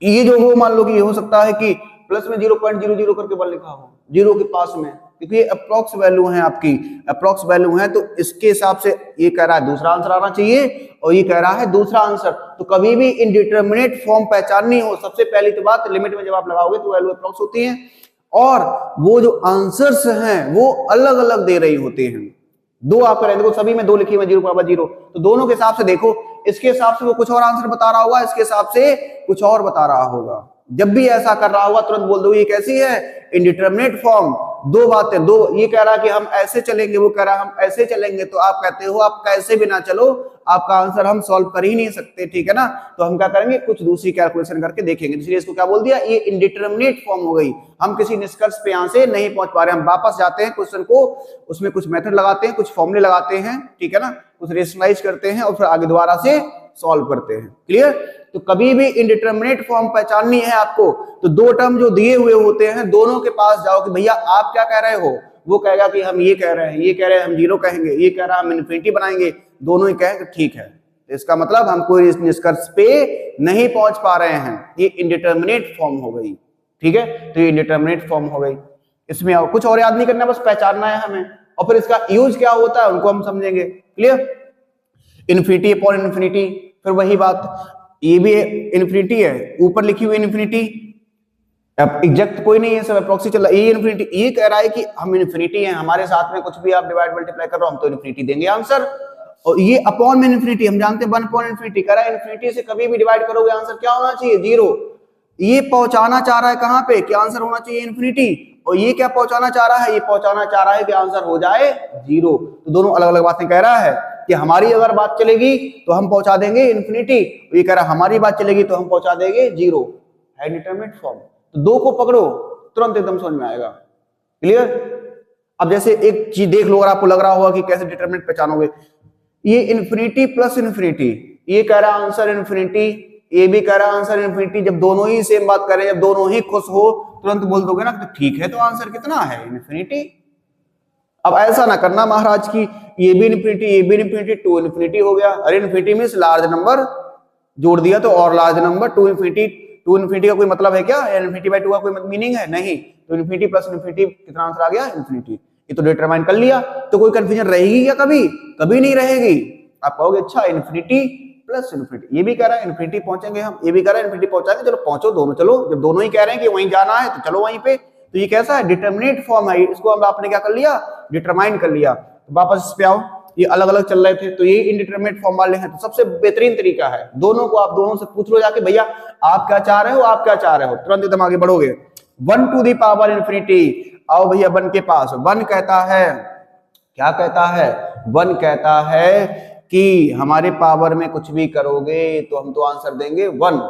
ये जो हो मान लो कि ये हो सकता है कि प्लस में 0.00 करके 1 लिखा हो 0 के पास में, क्योंकि ये अप्रॉक्स वैल्यू है, आपकी अप्रॉक्स वैल्यू है। तो इसके हिसाब से ये कह रहा है दूसरा आंसर आना चाहिए, और ये कह रहा है दूसरा आंसर। तो कभी भी इनडिटरमिनेट फॉर्म पहचाननी हो, सबसे पहली तो बात, लिमिट में जब आप लगाओगे तो वैल्यू अप्रॉक्स होती है, और वो जो आंसर्स हैं वो अलग अलग दे रही होती हैं। दो आपका देखो, सभी में 2 लिखी हुई 0.0, तो दोनों के हिसाब से देखो, इसके हिसाब से वो कुछ और आंसर बता रहा होगा, इसके हिसाब से कुछ और बता रहा होगा। जब भी ऐसा कर रहा होगा तुरंत बोल दो ये कैसी है, इनडिटरमिनेट फॉर्म। दो बातें, दो, ये कह रहा है कि हम ऐसे चलेंगे, वो कह रहा है हम ऐसे चलेंगे, तो आप कहते हो आप कैसे भी ना चलो, आपका आंसर हम सॉल्व कर ही नहीं सकते, ठीक है ना। तो हम क्या करेंगे, कुछ दूसरी कैलकुलेशन करके देखेंगे। इसलिए इसको क्या बोल दिया, ये इनडिटरमिनेट फॉर्म हो गई। हम किसी निष्कर्ष पे यहां से नहीं पहुंच पा रहे, हम वापस जाते हैं क्वेश्चन को, उसमें कुछ मेथड लगाते हैं, कुछ फॉर्मूले लगाते हैं, ठीक है ना, कुछ रेशनलाइज करते हैं और फिर आगे दोबारा से सॉल्व करते हैं। क्लियर, तो कभी भी इनडिटरमिनेट फॉर्म पहचाननी है आपको, तो दो टर्म जो दिए हुए होते हैं दोनों के पास जाओ कि भैया आप क्या कह रहे हो, वो कहेगा कि हम ये कह रहे हैं, ये कह रहे हैं हम 0 कहेंगे, ये कह रहा है हम इन्फिनिटी बनाएंगे, दोनों ही कहेंगे ठीक है। इसका मतलब हम कोई इस निष्कर्ष पे नहीं पहुंच पा रहे हैं, ये इनडिटरमिनेट फॉर्म हो गई, ठीक है। तो ये इनडिटरमिनेट फॉर्म हो गई, इसमें और कुछ और याद नहीं करना, बस पहचानना है हमें, और फिर इसका यूज क्या होता है उनको हम समझेंगे। क्लियर, इन्फिनिटी अपॉन इन्फिनिटी, फिर वही बात, ये भी इन्फिनिटी है, ऊपर लिखी हुई इन्फिनिटी, अब एग्जैक्ट कोई नहीं है, सब अप्रॉक्सी चल रहा है। ये इन्फिनिटी, ये कह रहा है कि हम इन्फिनिटी हैं, हमारे साथ में कुछ भी आप डिवाइड मल्टीप्लाई कर रहे हो, हम तो इन्फिनिटी देंगे आंसर। और ये अपॉन में इन्फिनिटी, हम जानते हैं 1 अपॉन इन्फिनिटी, कह रहा है इन्फिनिटी से कभी भी डिवाइड करोगे आंसर क्या होना चाहिए, 0। ये पहुंचाना चाह रहा है कहां पे, कि आंसर होना चाहिए इन्फिनिटी, और ये क्या पहुंचाना चाह रहा है, ये पहुंचाना चाह रहा है कि आंसर हो जाए 0। तो दोनों अलग अलग बातें कह रहा है कि हमारी अगर बात चलेगी तो हम पहुंचा देंगे इन्फिनिटी, ये कह रहा है हमारी बात चलेगी तो हम पहुंचा देंगे 0, है डिटरमिनेट फॉर्म। तो दो को पकड़ो, तुरंत एकदम समझ में आएगा। क्लियर, अब जैसे एक चीज देख लो, अगर आपको लग रहा होगा कि कैसे डिटरमिनेट पहचानोगे, ये इन्फिनिटी प्लस इन्फिनिटी, ये कह रहा आंसर इन्फिनिटी, ये भी कह रहा आंसर इन्फिनिटी, जब दोनों ही सेम बात करें, जब दोनों ही खुश हो, तुरंत बोल दोगे ना तो ठीक है, तो आंसर कितना है, इन्फिनिटी। अब ऐसा ना करना महाराज की ये भी इन्फिनिटी, ये भी इन्फिनिटी, 2 इन्फिनिटी हो गया। अरे इन्फिनिटी मींस लार्ज नंबर, जोड़ दिया तो और लार्ज नंबर, टू इन्फिनिटी का कोई मतलब है क्या? इन्फिनिटी बाय 2 का कोई मीनिंग है? नहीं। तो इन्फिनिटी प्लस इन्फिनिटी कितना आंसर आ गया? इन्फिनिटी। ये तो डिटरमाइन कर लिया, तो कोई कंफ्यूजन रहेगी क्या? कभी कभी नहीं रहेगी। आप कहोगे अच्छा इन्फिनिटी प्लस इन्फिनिटी, ये भी कह रहा है इन्फिनिटी पहुंचेंगे हम, ये भी कह रहा है इन्फिनिटी पहुंचाएंगे, चलो पहुंचो दोनों, चलो जब दोनों ही कह रहे हैं कि वहीं जाना है तो चलो वहीं पे। तो ये कैसा है? डिटरमिनेट फॉर्म है, इसको हम आपने क्या कर लिया? डिटरमाइन कर लिया। तो वापस इस पे आओ, ये अलग अलग चल रहे थे तो ये इनडिटरमिनेट फॉर्म वाले हैं। तो सबसे बेहतरीन तरीका है, दोनों को आप दोनों से पूछ लो जाके, भैया आप क्या चाह रहे हो, आप क्या चाह रहे हो, तुरंत एकदम आगे बढ़ोगे। 1 टू द पावर इन्फिनिटी, आओ भैया 1 के पास। 1 कहता है, क्या कहता है? 1 कहता है कि हमारे पावर में कुछ भी करोगे तो हम तो आंसर देंगे 1।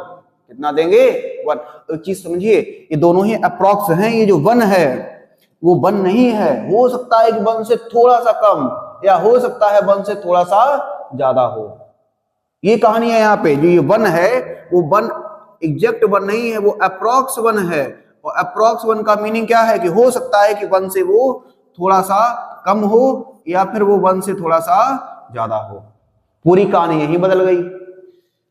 कितना देंगे? 1। तो एक चीज समझिए, ये दोनों ही अप्रॉक्स हैं, ये जो 1 है वो 1 नहीं है, हो सकता है कि 1 से थोड़ा सा कम, या हो सकता है 1 से थोड़ा सा ज्यादा हो। ये कहानी है यहाँ पे। जो ये 1 है वो 1 एग्जैक्ट 1 नहीं है, वो अप्रॉक्स 1 है। और अप्रॉक्स 1 का मीनिंग क्या है? कि हो सकता है कि 1 से वो थोड़ा सा कम हो, या फिर वो 1 से थोड़ा सा ज्यादा हो। पूरी कहानी यही बदल गई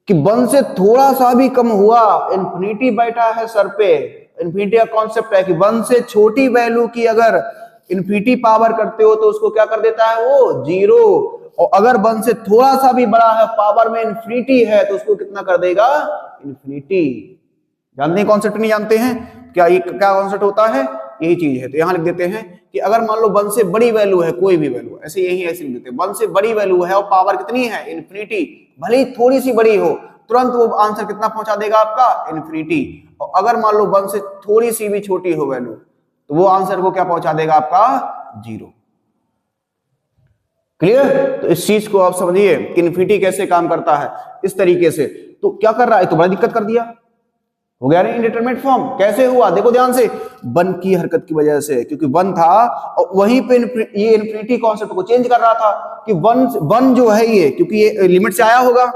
कि 1 से थोड़ा सा भी कम हुआ, इन्फिनिटी बैठा है सर पे। इन्फिनिटी का कॉन्सेप्ट है कि 1 से छोटी वैल्यू की अगर इन्फिनिटी पावर करते हो तो उसको क्या कर देता है? वो 0। और अगर 1 से थोड़ा सा भी बड़ा है, पावर में इन्फिनिटी है, तो उसको कितना कर देगा? इन्फिनिटी। जानते हैं कॉन्सेप्ट? नहीं जानते हैं क्या? ये क्या कॉन्सेप्ट होता है? यही चीज है। तो यहां लिख देते हैं कि अगर मान लो 1 से बड़ी वैल्यू है, कोई भी वैल्यू, ऐसे यही ऐसे लिख देते हैं, 1 से बड़ी वैल्यू है और पावर कितनी है? इन्फिनिटी। भले ही थोड़ी सी बड़ी हो, तुरंत वो आंसर कितना पहुंचा देगा आपका? इन्फिनिटी। और अगर मान लो 1 से थोड़ी सी भी छोटी हो वैल्यू, तो वो आंसर को क्या पहुंचा देगा? आपका 0। क्लियर? तो इस चीज को आप समझिए कि इन्फिनिटी कैसे काम करता है इस तरीके से। तो क्या कर रहा है? तो बड़ा दिक्कत कर दिया, हो गया नहीं इंडिटरमिनेट फॉर्म। कैसे हुआ? देखो ध्यान से, 1 की हरकत की वजह से, क्योंकि 1 था और वहीं पे ये इन्फिनिटी कॉन्सेप्ट को चेंज कर रहा था कि 1 जो है ये, क्योंकि ये लिमिट से आया होगा,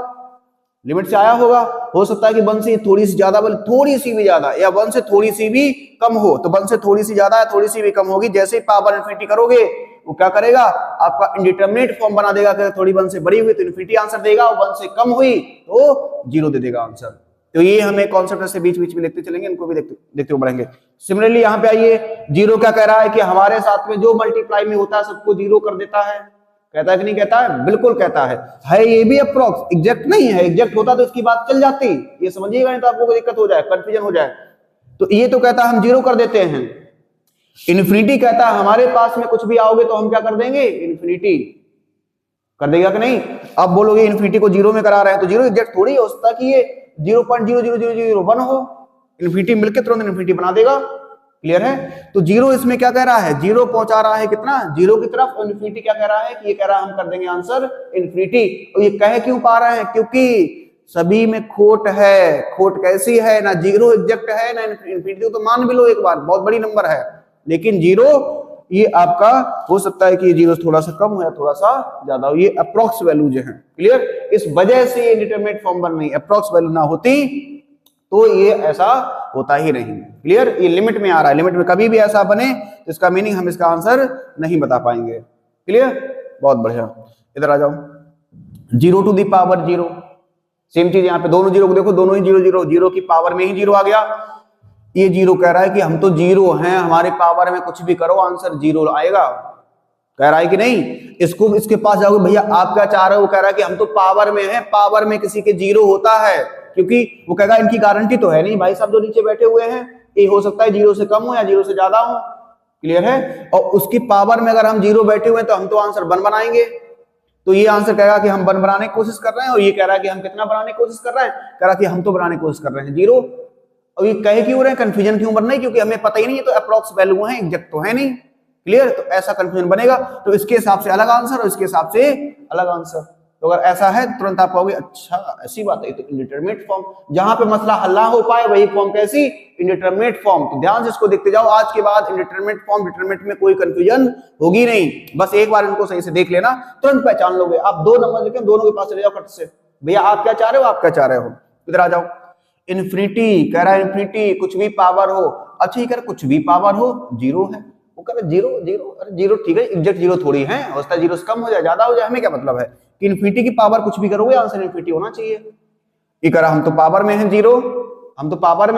लिमिट से आया होगा, हो सकता है कि 1 से थोड़ी सी ज्यादा, थोड़ी सी भी ज्यादा, या 1 से थोड़ी सी भी कम हो। तो 1 से थोड़ी सी ज्यादा या थोड़ी सी भी कम होगी, जैसे ही पावर इन्फिनिटी करोगे वो क्या करेगा? आपका इंडिटरमिनेट फॉर्म बना देगा। कि थोड़ी 1 से बड़ी हुई तो इन्फिनिटी आंसर देगा, और 1 से कम हुई तो 0 दे देगा आंसर। तो ये हमें कॉन्सेप्ट से बीच बीच में देखते चलेंगे, इनको भी देखते हुए बढ़ेंगे। सिमिलरली यहाँ पे आइए, 0 क्या कह रहा है? कि हमारे साथ में जो मल्टीप्लाई में होता है सबको 0 कर देता है। कहता है कि नहीं कहता है? बिल्कुल कहता है ये भी अप्रॉक्स, एग्जैक्ट नहीं है। एग्जैक्ट होता तो इसकी बात चल जाती, ये समझिएगा, नहीं तो आपको कोई दिक्कत हो जाए, कंफ्यूजन हो जाए। तो ये तो कहता है हम 0 कर देते हैं। इन्फिनिटी कहता है हमारे पास में कुछ भी आओगे तो हम क्या कर देंगे? इन्फिनिटी कर देगा कि नहीं? अब बोलोगे इन्फिनिटी को 0 में करा रहे हैं, तो 0 एग्जैक्ट थोड़ी हो सकता कि ये 0.00001 हो, इन्फिनिटी मिलकर तुरंत इन्फिनिटी बना देगा। क्लियर है? तो 0 इसमें क्या कह रहा है? 0 पहुंचा रहा है कितना? 0 की तरफ। और इन्फिनिटी क्या कह रहा है? कि ये कह रहा है हम कर देंगे आंसर इन्फिनिटी। और ये कह क्यों पा रहे हैं? क्योंकि सभी में खोट है। खोट कैसी है? ना 0 एग्जैक्ट है ना इन्फिनिटी। तो मान भी लो एक बार, बहुत बड़ी नंबर है, लेकिन 0 ये आपका हो सकता है कि 0 थोड़ा सा कम हो या थोड़ा सा ज्यादा हो। ये अप्रॉक्स वैल्यूज हैं। क्लियर? इस वजह से ये इंडिटरमिनेट फॉर्म बन रही। अप्रॉक्स वैल्यू ना होती तो ये ऐसा होता ही नहीं। क्लियर? ये लिमिट में आ रहा है, लिमिट में कभी भी ऐसा बने तो इसका मीनिंग हम इसका आंसर नहीं बता पाएंगे। क्लियर? बहुत बढ़िया। इधर आ जाओ, 0 टू दी पावर 0। सेम चीज यहाँ पे, दोनों 0 को देखो, दोनों ही 0 0, 0 की पावर में ही 0 आ गया। ये 0 कह रहा है कि हम तो 0 हैं, हमारे पावर में कुछ भी करो आंसर 0 आएगा। कह रहा है कि नहीं? इसको इसके पास जाओगे, भैया आप क्या चाह रहे हो? वो कह रहा है कि हम तो पावर में हैं, पावर में किसी के 0 होता है, क्योंकि वो कहेगा इनकी गारंटी तो है नहीं भाई साहब जो नीचे बैठे हुए हैं, ये हो सकता है 0 से कम हो या 0 से ज्यादा हो। क्लियर है? और उसकी पावर में अगर हम 0 बैठे हुए हैं तो हम तो आंसर 1 बनाएंगे। तो ये आंसर कहेगा कि हम 1 बनाने की कोशिश कर रहे हैं, और ये कह रहा है कि हम कितना बनाने की कोशिश कर रहे हैं? कह रहा है कि हम तो बनाने की कोशिश कर रहे हैं 0। और ये कहे क्यों रहे हैं? कंफ्यूजन क्यों बन रही है? क्योंकि हमें पता ही नहीं है, तो अप्रॉक्स वैल्यू है, एग्जैक्ट तो है नहीं। क्लियर? तो ऐसा कंफ्यूजन बनेगा, तो इसके हिसाब से अलग आंसर और इसके हिसाब से अलग आंसर। तो अगर ऐसा है तुरंत आप कहोगे अच्छा ऐसी बात है, तो इंडिटरमिनेट फॉर्म। जहां पे मसला हल ना हो पाए वही फॉर्म कैसी? Indeterminate form. तो ध्यान से इसको देखते जाओ, आज के बाद इंडिटरमिनेट फॉर्म डिटरमिनेट में कोई कंफ्यूजन होगी नहीं। बस एक बार इनको सही से देख लेना, तुरंत पहचान लोगे। आप 2 नंबर लिखे, दोनों के पास चले जाओ कट से, भैया आप क्या चाह रहे हो, आप क्या चाह रहे हो। इधर आ जाओ, इन्फिनिटी कह रहा है, इन्फिनिटी कुछ भी पावर हो। अच्छा ये कह रहा कुछ भी पावर हो 0 है, वो कह रहा 0 0। अरे 0 ठीक है, एग्जैक्ट 0 थोड़ी है, हो सकता है 0 से कम हो जाए, ज्यादा हो जाए, हमें क्या मतलब है कि इन्फिनिटी की पावर कुछ भी करोगे आंसर इन्फिनिटी होना चाहिए। ये करा, हम तो पावर में है 0, हम तो पावर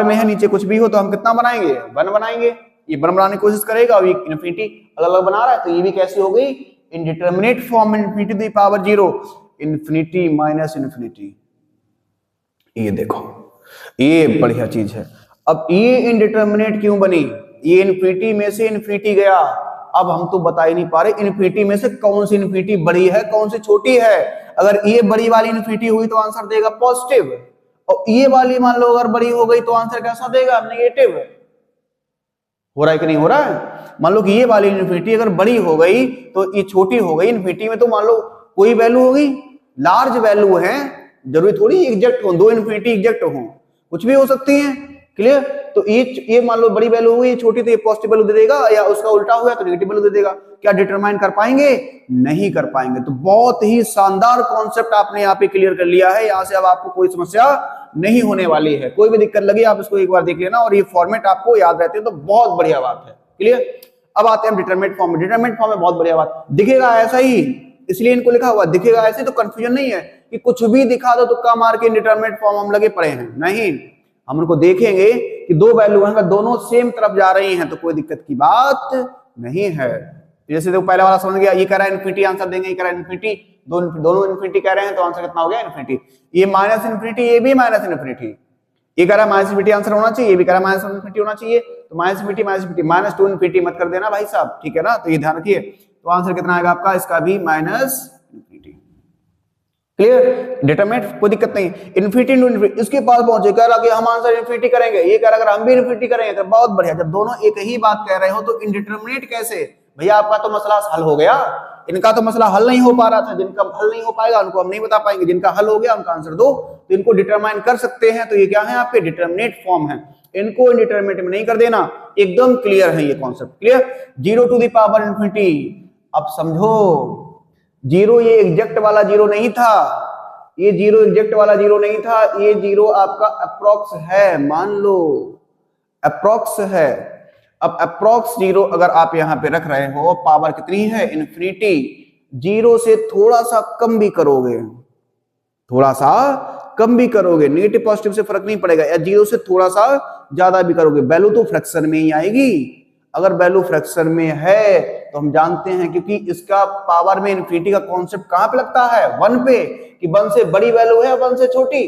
में है, नीचे कुछ भी हो तो हम कितना बनाएंगे, 1 बनाएंगे। ये 1 बनाने की कोशिश करेगा और ये इन्फिनिटी अलग अलग बना रहा है, तो ये भी कैसी हो गई, indeterminate form, infinity to the power 0, infinity minus infinity. ये देखो, ये बढ़िया चीज है। अब ये इनडिटरमिनेट क्यों बनी, ये इन्फिनिटी में से इन्फिनिटी गया, अब हम तो बता ही नहीं पा रहे इन्फिनिटी में से कौन सी इन्फिनिटी बड़ी है कौन सी छोटी है। अगर ये बड़ी वाली इन्फिनिटी हुई तो आंसर देगा पॉजिटिव, और ये वाली मान लो अगर बड़ी हो गई तो आंसर कैसा देगा, नेगेटिव। हो रहा है कि नहीं हो रहा है? मान लो कि ये वाली इन्फिनिटी अगर बड़ी हो गई तो ये छोटी हो गई, इन्फिनिटी में तो मान लो कोई वैल्यू होगी, लार्ज वैल्यू है, जरूरी थोड़ी एग्जैक्ट हो, 2 इन्फिनिटी एग्जैक्ट हो, कुछ भी हो सकती है। क्लियर? तो ये मान लो बड़ी वैल्यू हुई, छोटी तो ये पॉजिटिव वैल्यू दे देगा, या उसका उल्टा हुआ तो नेगेटिव वैल्यू दे देगा। क्या डिटरमाइन कर पाएंगे? नहीं कर पाएंगे। तो बहुत ही शानदार कॉन्सेप्ट आपने यहाँ पे क्लियर कर लिया है, यहाँ से अब आपको कोई समस्या नहीं होने वाली है। कोई भी दिक्कत लगी आप इसको एक बार देख लेना, और ये फॉर्मेट आपको याद रहते हैं तो बहुत बढ़िया बात है। क्लियर? अब आते हैं डिटरमिनेंट फॉर्म में। डिटरमिनेंट फॉर्म में बहुत बढ़िया बात, दिखेगा ऐसा ही, इसलिए इनको लिखा हुआ दिखेगा ऐसे, तो कंफ्यूजन नहीं है कि कुछ भी दिखा दो तुक्का मार के डिटरमिनेंट फॉर्म हम लगे पड़े हैं, नहीं। हम उनको देखेंगे कि 2 वैल्यू हैं, दोनों सेम तरफ जा रही हैं तो कोई दिक्कत की बात नहीं है। जैसे देखो पहले वाला समझ गया, ये कह रहा है इन्फिनिटी, आंसर देंगे, ये कह रहा है इन्फिनिटी, दोनों इन्फिनिटी कह रहे हैं तो आंसर कितना हो गया, इन्फिनिटी। ये माइनस इन्फिनिटी, ये भी माइनस इन्फिनिटी, ये कह रहा है माइनस इन्फिनिटी आंसर होना चाहिए, ये भी कह रहा है माइनस इन्फिनिटी होना चाहिए, तो माइनस इन्फिनिटी -2 इन्फिनिटी मत कर देना भाई साहब, ठीक है ना। तो ये ध्यान रखिए, तो आंसर कितना आएगा आपका, इसका भी माइनस इन्फिनिटी। क्लियर? डिटरमिनेंट कोई दिक्कत नहीं, इन्फिनिटी टू इन्फिनिटी इसके पास पहुंचे, कह रहा कि हम आंसर इन्फिनिटी करेंगे, ये कह रहा अगर हम भी इन्फिनिटी करेंगे तो बहुत बढ़िया। जब दोनों एक ही बात कह रहे हो तो इनडिटरमिनेट कैसे? भैया आपका तो मसला हल हो गया, इनका तो मसला हल नहीं हो पा रहा था, जिनका हल नहीं हो पाएगा उनको हम नहीं बता पाएंगे, जिनका हल हो गया उनका आंसर दो, तो इनको डिटरमाइन कर सकते हैं। तो ये क्या है, आपके डिटरमिनेट फॉर्म है, इनको इनडिटरमिनेट में नहीं कर देना, एकदम क्लियर है ये concept. Clear? 0 to the power infinity, अब समझो 0 ये एग्जैक्ट वाला 0 नहीं था, ये 0 एग्जैक्ट वाला 0 नहीं था, ये 0 आपका अप्रॉक्स है, मान लो अप्रॉक्स है। अब अप्रॉक्स 0 अगर आप यहां पे रख रहे हो, पावर कितनी है, इन्फिनिटी, 0 से थोड़ा सा कम भी करोगे, थोड़ा सा कम भी करोगे, नेगेटिव पॉजिटिव से फर्क नहीं पड़ेगा, या 0 से थोड़ा सा ज्यादा भी करोगे, वैल्यू तो फ्रैक्शन में ही आएगी। अगर वैल्यू फ्रैक्शन में है तो हम जानते हैं, क्योंकि इसका पावर में इन्फिनिटी का कॉन्सेप्ट कहां पे लगता है, 1 पे, कि 1 से बड़ी वैल्यू है 1 से छोटी।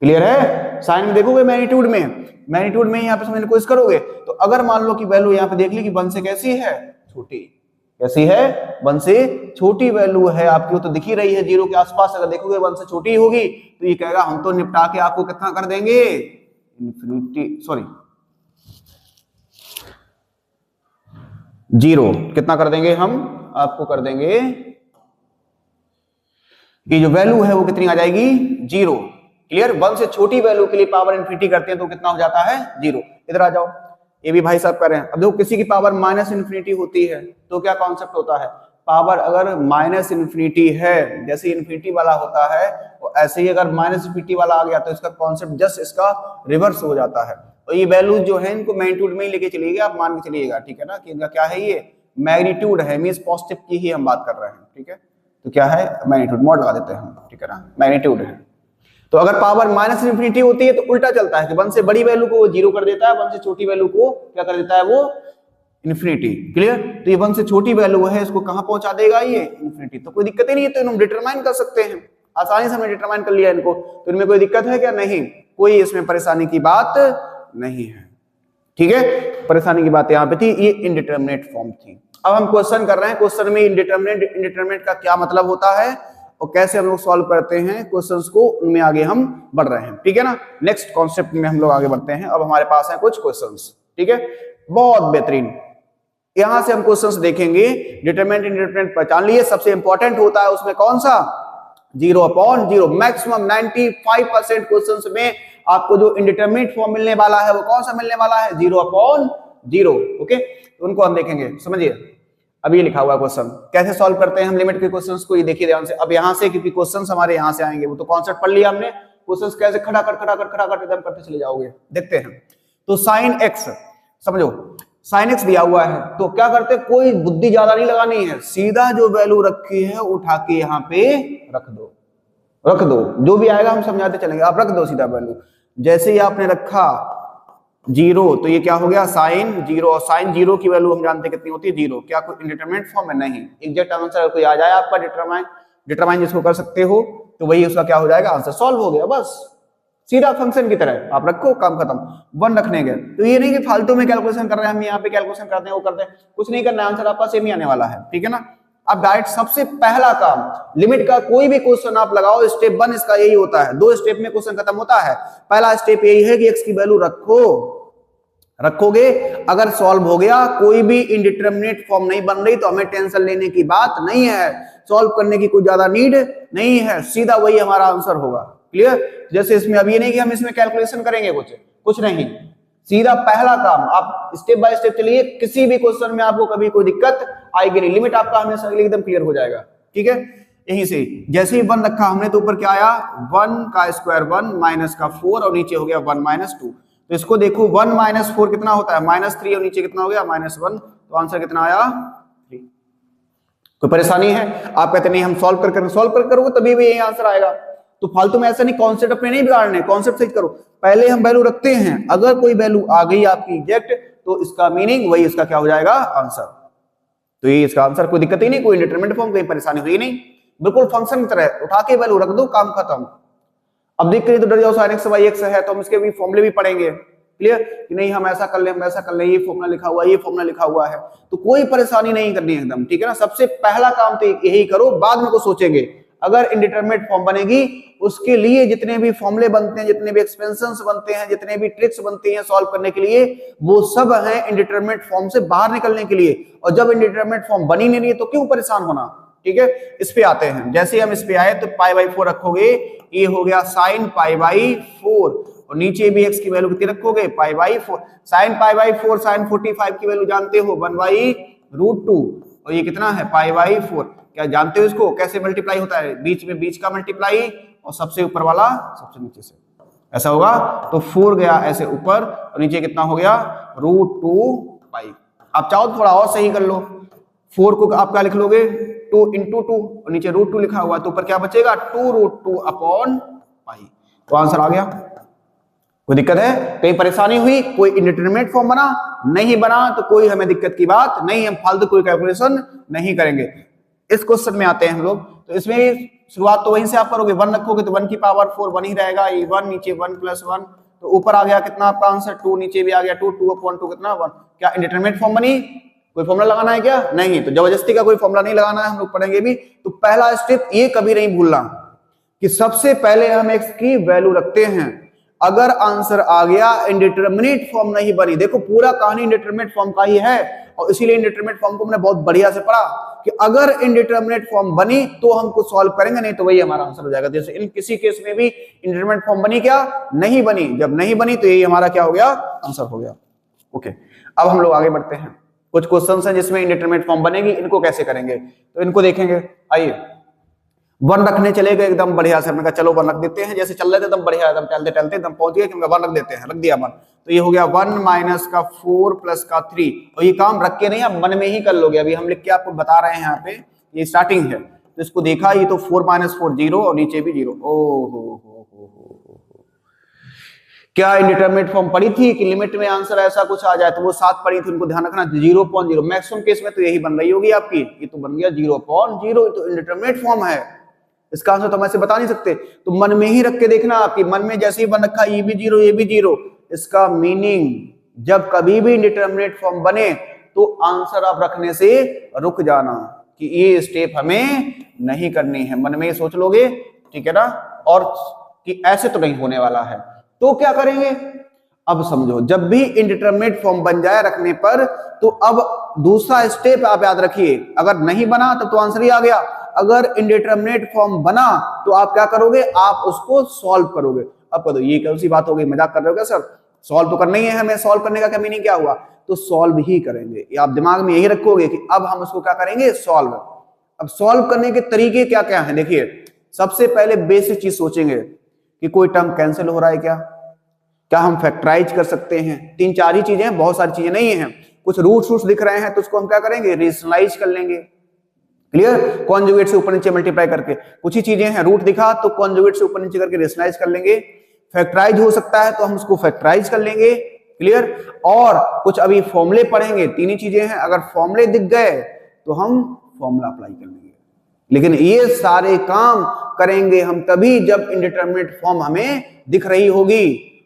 क्लियर है? साइन में देखोगे मैग्नीट्यूड में यहाँ पे समझने की कोशिश करोगे, तो अगर मान लो कि वैल्यू यहाँ पे देख ली कि 1 से कैसी है, छोटी, कैसी है, 1 से छोटी वैल्यू है आपकी, वो तो दिख ही रही है 0 के आसपास, अगर देखोगे 1 से छोटी होगी तो ये कहेगा हम तो निपटा के आपको कितना कर देंगे, इन्फिनिटी, सॉरी 0 कितना कर देंगे, हम आपको कर देंगे, ये जो वैल्यू है वो कितनी आ जाएगी, 0। क्लियर? 1 से छोटी वैल्यू के लिए पावर इन्फिनिटी करते हैं तो कितना हो जाता है, 0। इधर आ जाओ, ये भी भाई साहब कर रहे हैं। अब देखो किसी की पावर माइनस इन्फिनिटी होती है तो क्या कॉन्सेप्ट होता है, पावर अगर माइनस इन्फिनिटी है, जैसे इन्फिनिटी वाला होता है तो ऐसे ही अगर माइनस इन्फिनिटी वाला आ गया तो इसका कॉन्सेप्ट जस्ट इसका रिवर्स हो जाता है। तो ये वैल्यू जो है इनको मैग्नीट्यूड में ही लेके चलिएगा, आप मान के चलिएगा, ठीक है ना, कि इनका क्या है, ये मैग्नीट्यूड है, मींस पॉजिटिव की ही हम बात कर रहे हैं, ठीक है। तो क्या है, मैग्नीट्यूड, मॉड लगा देते हैं हम, ठीक है ना, मैग्नीट्यूड है। तो अगर पावर माइनस इन्फिनिटी होती है तो उल्टा चलता है कि 1 से बड़ी वैल्यू को वो 0 कर देता है, 1 से छोटी वैल्यू को क्या कर देता है, वो इन्फिनिटी। क्लियर? तो ये 1 से छोटी वैल्यू है, इसको कहां पहुंचा देगा, ये इन्फिनिटी। तो कोई दिक्कत ही नहीं है, तो हम डिटरमाइन कर सकते हैं, आसानी से हमने डिटरमाइन कर लिया इनको, तो इनमें कोई दिक्कत है क्या, नहीं, कोई इसमें परेशानी की बात नहीं है, ठीक है। परेशानी की बात यहाँ पे थी, ये इनडिटरमिनेट फॉर्म थी। अब हम क्वेश्चन कर रहे हैं, क्वेश्चन में इनडिटरमिनेट का क्या मतलब होता है और कैसे हम लोग सॉल्व करते हैं क्वेश्चंस को, उनमें आगे हम बढ़ रहे हैं, ठीक है ना। नेक्स्ट कॉन्सेप्ट में हम लोग आगे बढ़ते हैं। अब हमारे पास है कुछ क्वेश्चंस, ठीक है, बहुत बेहतरीन। यहां से हम क्वेश्चंस देखेंगे, डिटरमिनेंट इंडिटरमिनेंट पहचान लिए, सबसे इंपॉर्टेंट होता है उसमें कौन सा, 0/0। मैक्सिमम 95% क्वेश्चंस में आपको जो इंडिटरमिनेट फॉर्म मिलने वाला है वो कौन सा मिलने वाला है, 0/0। ओके, तो उनको हम देखेंगे, समझिए। अब ये लिखा हुआ क्वेश्चन कैसे सॉल्व करते हैं हम लिमिट के क्वेश्चंस को, ये देखिए ध्यान से। अब यहां से क्योंकि क्वेश्चंस हमारे यहां से आएंगे, वो तो कॉन्सेप्ट पढ़ लिया हमने, क्वेश्चंस कैसे खड़ा कर एकदम करते चले जाओगे, देखते हैं। तो साइन एक्स, समझो साइन एक्स दिया हुआ है, तो क्या करते हैं, कोई बुद्धि ज्यादा नहीं लगानी है, सीधा जो वैल्यू रखी है उठा के यहाँ पे रख दो, रख दो, जो भी आएगा हम समझाते चलेंगे, आप रख दो सीधा वैल्यू। जैसे ही आपने रखा 0 तो ये क्या हो गया साइन 0, और साइन 0 की वैल्यू हम जानते कितनी होती है 0। क्या कोई इंडिटरमिनेट फॉर्म है? नहीं। एग्जैक्ट आंसर कोई आ जाए आपका डिटरमाइन जिसको कर सकते हो तो वही उसका क्या हो जाएगा आंसर, सॉल्व हो गया बस, सीधा फंक्शन की तरह आप रखो, काम खत्म। 1 रखने गए तो ये नहीं कि फालतू में कैलकुलेशन कर रहे हैं हम, यहाँ पे कैलकुलेशन करते हैं वो करते हैं, कुछ नहीं करना है, आंसर आपका सेम ही आने वाला है, ठीक है ना। अब डायरेक्ट सबसे पहला काम, लिमिट का कोई भी क्वेश्चन आप लगाओ, स्टेप 1 इसका यही होता है, 2 स्टेप में क्वेश्चन खत्म होता है। पहला स्टेप यही है कि एक्स की वैल्यू रखोगे, अगर सॉल्व हो गया, कोई भी इंडिटरमिनेट फॉर्म नहीं बन रही तो हमें टेंशन लेने की बात नहीं है, सॉल्व करने की कोई ज्यादा नीड नहीं है, सीधा वही हमारा आंसर होगा। क्लियर? जैसे इसमें अब ये नहीं कि हम इसमें कैलकुलेशन करेंगे कुछ नहीं, सीधा पहला काम आप स्टेप बाय स्टेप चलिए, किसी भी क्वेश्चन में आपको कभी कोई दिक्कत आएगी नहीं, लिमिट आपका हमेशा एकदम क्लियर हो जाएगा, ठीक है। यहीं से जैसे ही 1 रखा हमने तो ऊपर क्या आया 1 का स्क्वायर 1 माइनस का 4 और नीचे हो गया 1 माइनस 2। तो इसको देखो 1 माइनस 4 कितना होता है -3 और नीचे कितना हो गया -1, तो आंसर कितना आया 3। कोई परेशानी है? आप कहते नहीं हम सॉल्व कर करोगे तभी भी यही आंसर आएगा। तो फालतू में ऐसा नहीं, कॉन्सेप्ट अपने नहीं बिगाड़ने, कॉन्सेप्ट सही करो। पहले हम वैल्यू रखते हैं, अगर कोई वैल्यू आ गई आपकी एग्जैक्ट तो इसका मीनिंग वही इसका क्या हो जाएगा आंसर। तो ये इसका आंसर, कोई दिक्कत ही नहीं, कोई इंडिटरमिनेट फॉर्म कोई परेशानी हुई नहीं, बिल्कुल फंक्शन की तरह उठा के वैल्यू रख दो, काम खत्म। अब देख कर तो डर जाओ sin x y x है तो हम इसके भी फॉर्मूले भी पढ़ेंगे, क्लियर कि नहीं, हम ऐसा कर ले हम ऐसा कर ले, ये फॉर्मूला लिखा हुआ है ये फॉर्मूला लिखा हुआ है, तो कोई परेशानी नहीं करनी है एकदम, ठीक है ना। सबसे पहला काम तो यही करो, बाद में को सोचेंगे। अगर इंडिटरमिनेट फॉर्म बनेगी उसके लिए जितने भी फॉर्मूले बनते हैं, जितने भी एक्सपेंशंस बनते हैं, जितने भी ट्रिक्स बनती हैं सॉल्व करने के लिए, वो सब हैं इंडिटरमिनेट फॉर्म से बाहर निकलने के लिए। और जब इंडिटरमिनेट फॉर्म बनी नहीं रही है तो क्यों परेशान होना, ठीक है। इस पे आते हैं, जैसे हम इस पे आए तो π/4 रखोगे, ये हो गया sin π/4 और नीचे भी x की वैल्यू कितनी रखोगे π/4, sin π/4 sin 45 की वैल्यू जानते हो 1/√2 और ये कितना है π/4, क्या जानते हो इसको कैसे मल्टीप्लाई होता है, बीच का मल्टीप्लाई और सबसे ऊपर वाला सबसे नीचे से, ऐसा होगा। तो 4 गया ऐसे ऊपर और नीचे कितना हो गया √2π। आप चाहो तो थोड़ा और सही कर लो, 4 को आप क्या लिख लोगे 2 × 2 और नीचे √2 लिखा हुआ तो ऊपर क्या बचेगा 2√2/π। तो आंसर आ गया। कोई दिक्कत है, कहीं परेशानी हुई, कोई इंडिटरमिनेट फॉर्म बना नहीं बना तो कोई हमें दिक्कत की बात नहीं, हम फालतू कोई कैलकुलेशन नहीं करेंगे। इस क्वेश्चन में आते हैं हम लोग, तो इसमें भी शुरुआत तो वहीं से आप करोगे, 1 रखोगे तो 1 की पावर 4 1 ही रहेगा, ये 1 नीचे 1 + 1 तो ऊपर आ गया कितना आपका आंसर 2, नीचे भी आ गया 2, 2/2 कितना 1। क्या इंडिटरमिनेट फॉर्म बनी? कोई फॉर्मूला लगाना है क्या? नहीं, तो जबरदस्ती का कोई फॉर्मूला नहीं लगाना है, हम लोग पढ़ेंगे भी। तो पहला स्टेप ये कभी नहीं भूलना कि सबसे पहले हम x की वैल्यू रखते हैं, अगर आंसर आ गया इंडिटरमिनेट फॉर्म नहीं बनी, देखो पूरा कहानी इंडिटरमिनेट फॉर्म का ही है और इसीलिए इंडिटरमिनेट फॉर्म को हमने बहुत बढ़िया से पढ़ा कि अगर इंडिटरमिनेट फॉर्म बनी तो हम कुछ सॉल्व करेंगे, नहीं तो वही हमारा आंसर हो जाएगा। जैसे इन किसी केस में भी इंडिटरमिनेट फॉर्म बनी क्या? नहीं बनी, जब नहीं बनी तो यही हमारा क्या हो गया आंसर हो गया। ओके, अब हम लोग आगे बढ़ते हैं, कुछ क्वेश्चंस हैं जिसमें इंडिटरमिनेट फॉर्म बनेगी, इनको कैसे करेंगे तो इनको देखेंगे। आइए 1 रखने चले गए एकदम बढ़िया से, हमने कहा चलो 1 रख देते हैं, जैसे चल रहे थे एकदम बढ़िया, एकदम टहलते एकदम पहुंच गए कि 1 रख देते हैं, रख दिया 1, तो ये हो गया 1 माइनस का 4 प्लस का 3। और ये काम रख के नहीं, आप मन में ही कर लोगे, अभी हम लिख के आपको बता रहे हैं, यहाँ पे ये स्टार्टिंग है तो इसको देखा, ये तो 4 माइनस 4 0 और नीचे भी 0। ओ क्या इंडिटरमिनेट फॉर्म पढ़ी थी कि लिमिट में आंसर ऐसा कुछ आ जाए, तो वो 7 पढ़ी थी, उनको ध्यान रखना 0.0 मैक्सिमम केस में तो यही बन रही होगी आपकी, ये तो बन गया 0.0, तो इंडिटरमिनेट फॉर्म है, इसका आंसर तो हम ऐसे बता नहीं सकते, तो मन में ही रख के देखना, आपकी मन में जैसे ही बन रखा ये भी 0 ये भी 0, इसका मीनिंग जब कभी भी इंडिटरमिनेट फॉर्म बने तो आंसर आप रखने से रुक जाना कि ये स्टेप हमें नहीं करनी है, मन में ही सोच लोगे, ठीक है ना, और कि ऐसे तो नहीं होने वाला है। तो क्या करेंगे, अब समझो, जब भी इंडिटरमिनेट फॉर्म बन जाए रखने पर तो अब दूसरा स्टेप आप याद रखिए, अगर नहीं बना तब तो आंसर ही आ गया, अगर इंडिटरमिनेट फॉर्म बना तो आप क्या करोगे, आप उसको सॉल्व करोगे। अब कह दो ये कौन सी बात हो गई, मजाक कर रहे हो क्या सर, सॉल्व तो करना ही है हमें, सॉल्व करने का मीनिंग क्या हुआ, तो सॉल्व ही करेंगे, आप दिमाग में यही रखोगे कि अब हम उसको क्या करेंगे सॉल्व। अब सॉल्व करने के तरीके क्या क्या है, देखिए सबसे पहले बेसिक चीज सोचेंगे कि कोई टर्म कैंसिल हो रहा है क्या हम फैक्टराइज कर सकते हैं, 3-4 ही चीजें हैं, बहुत सारी चीजें नहीं हैं, कुछ रूट्स दिख रहे हैं तो उसको हम क्या करेंगे रेशनलाइज कर लेंगे, क्लियर, कॉन्जुगेट से ऊपर नीचे मल्टीप्लाई करके। कुछ ही चीजें हैं, रूट दिखा तो कॉन्जुगेट से ऊपर नीचे करके रेशनलाइज कर लेंगे, फैक्टराइज हो सकता है तो हम उसको फैक्टराइज कर लेंगे। क्लियर, और कुछ अभी फॉर्मूले पढ़ेंगे, तीन ही चीजें हैं, अगर फॉर्मूले दिख गए तो हम फॉर्मूला अप्लाई कर लेंगे। लेकिन ये सारे काम करेंगे हम तभी जब इंडिटरमिनेट फॉर्म हमें दिख रही होगी,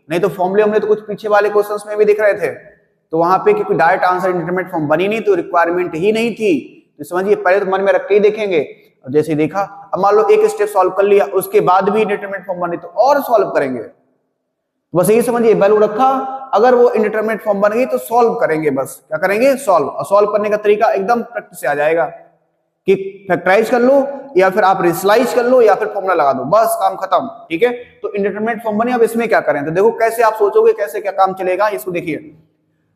नहीं तो फॉर्मूले हमने तो कुछ पीछे वाले क्वेश्चंस में भी दिख रहे थे, तो वहां पे क्योंकि डायरेक्ट आंसर इंडिटरमिनेट फॉर्म बनी नहीं तो रिक्वायरमेंट ही नहीं थी, तो समझिए पहले तो मन में रख के ही देखेंगे। और जैसे देखा, अब मान लो एक स्टेप सॉल्व कर लिया, उसके बाद भी इंडिटरमिनेट फॉर्म बनी तो और सॉल्व करेंगे। तो बस यही समझिए, वैल्यू रखा, अगर वो इंडिटरमिनेट फॉर्म बन गई तो सॉल्व करेंगे, बस क्या करेंगे, सॉल्व। और सॉल्व करने का तरीका एकदम प्रैक्टिस से आ जाएगा कि फैक्टराइज कर लो या फिर आप रेशनलाइज कर लो या फिर फॉर्मूला लगा दो, बस काम खत्म। ठीक है, तो इंडिटरमिनेट फॉर्म बने, अब इसमें क्या करें, तो देखो कैसे आप सोचोगे, कैसे क्या काम चलेगा, इसको देखिए।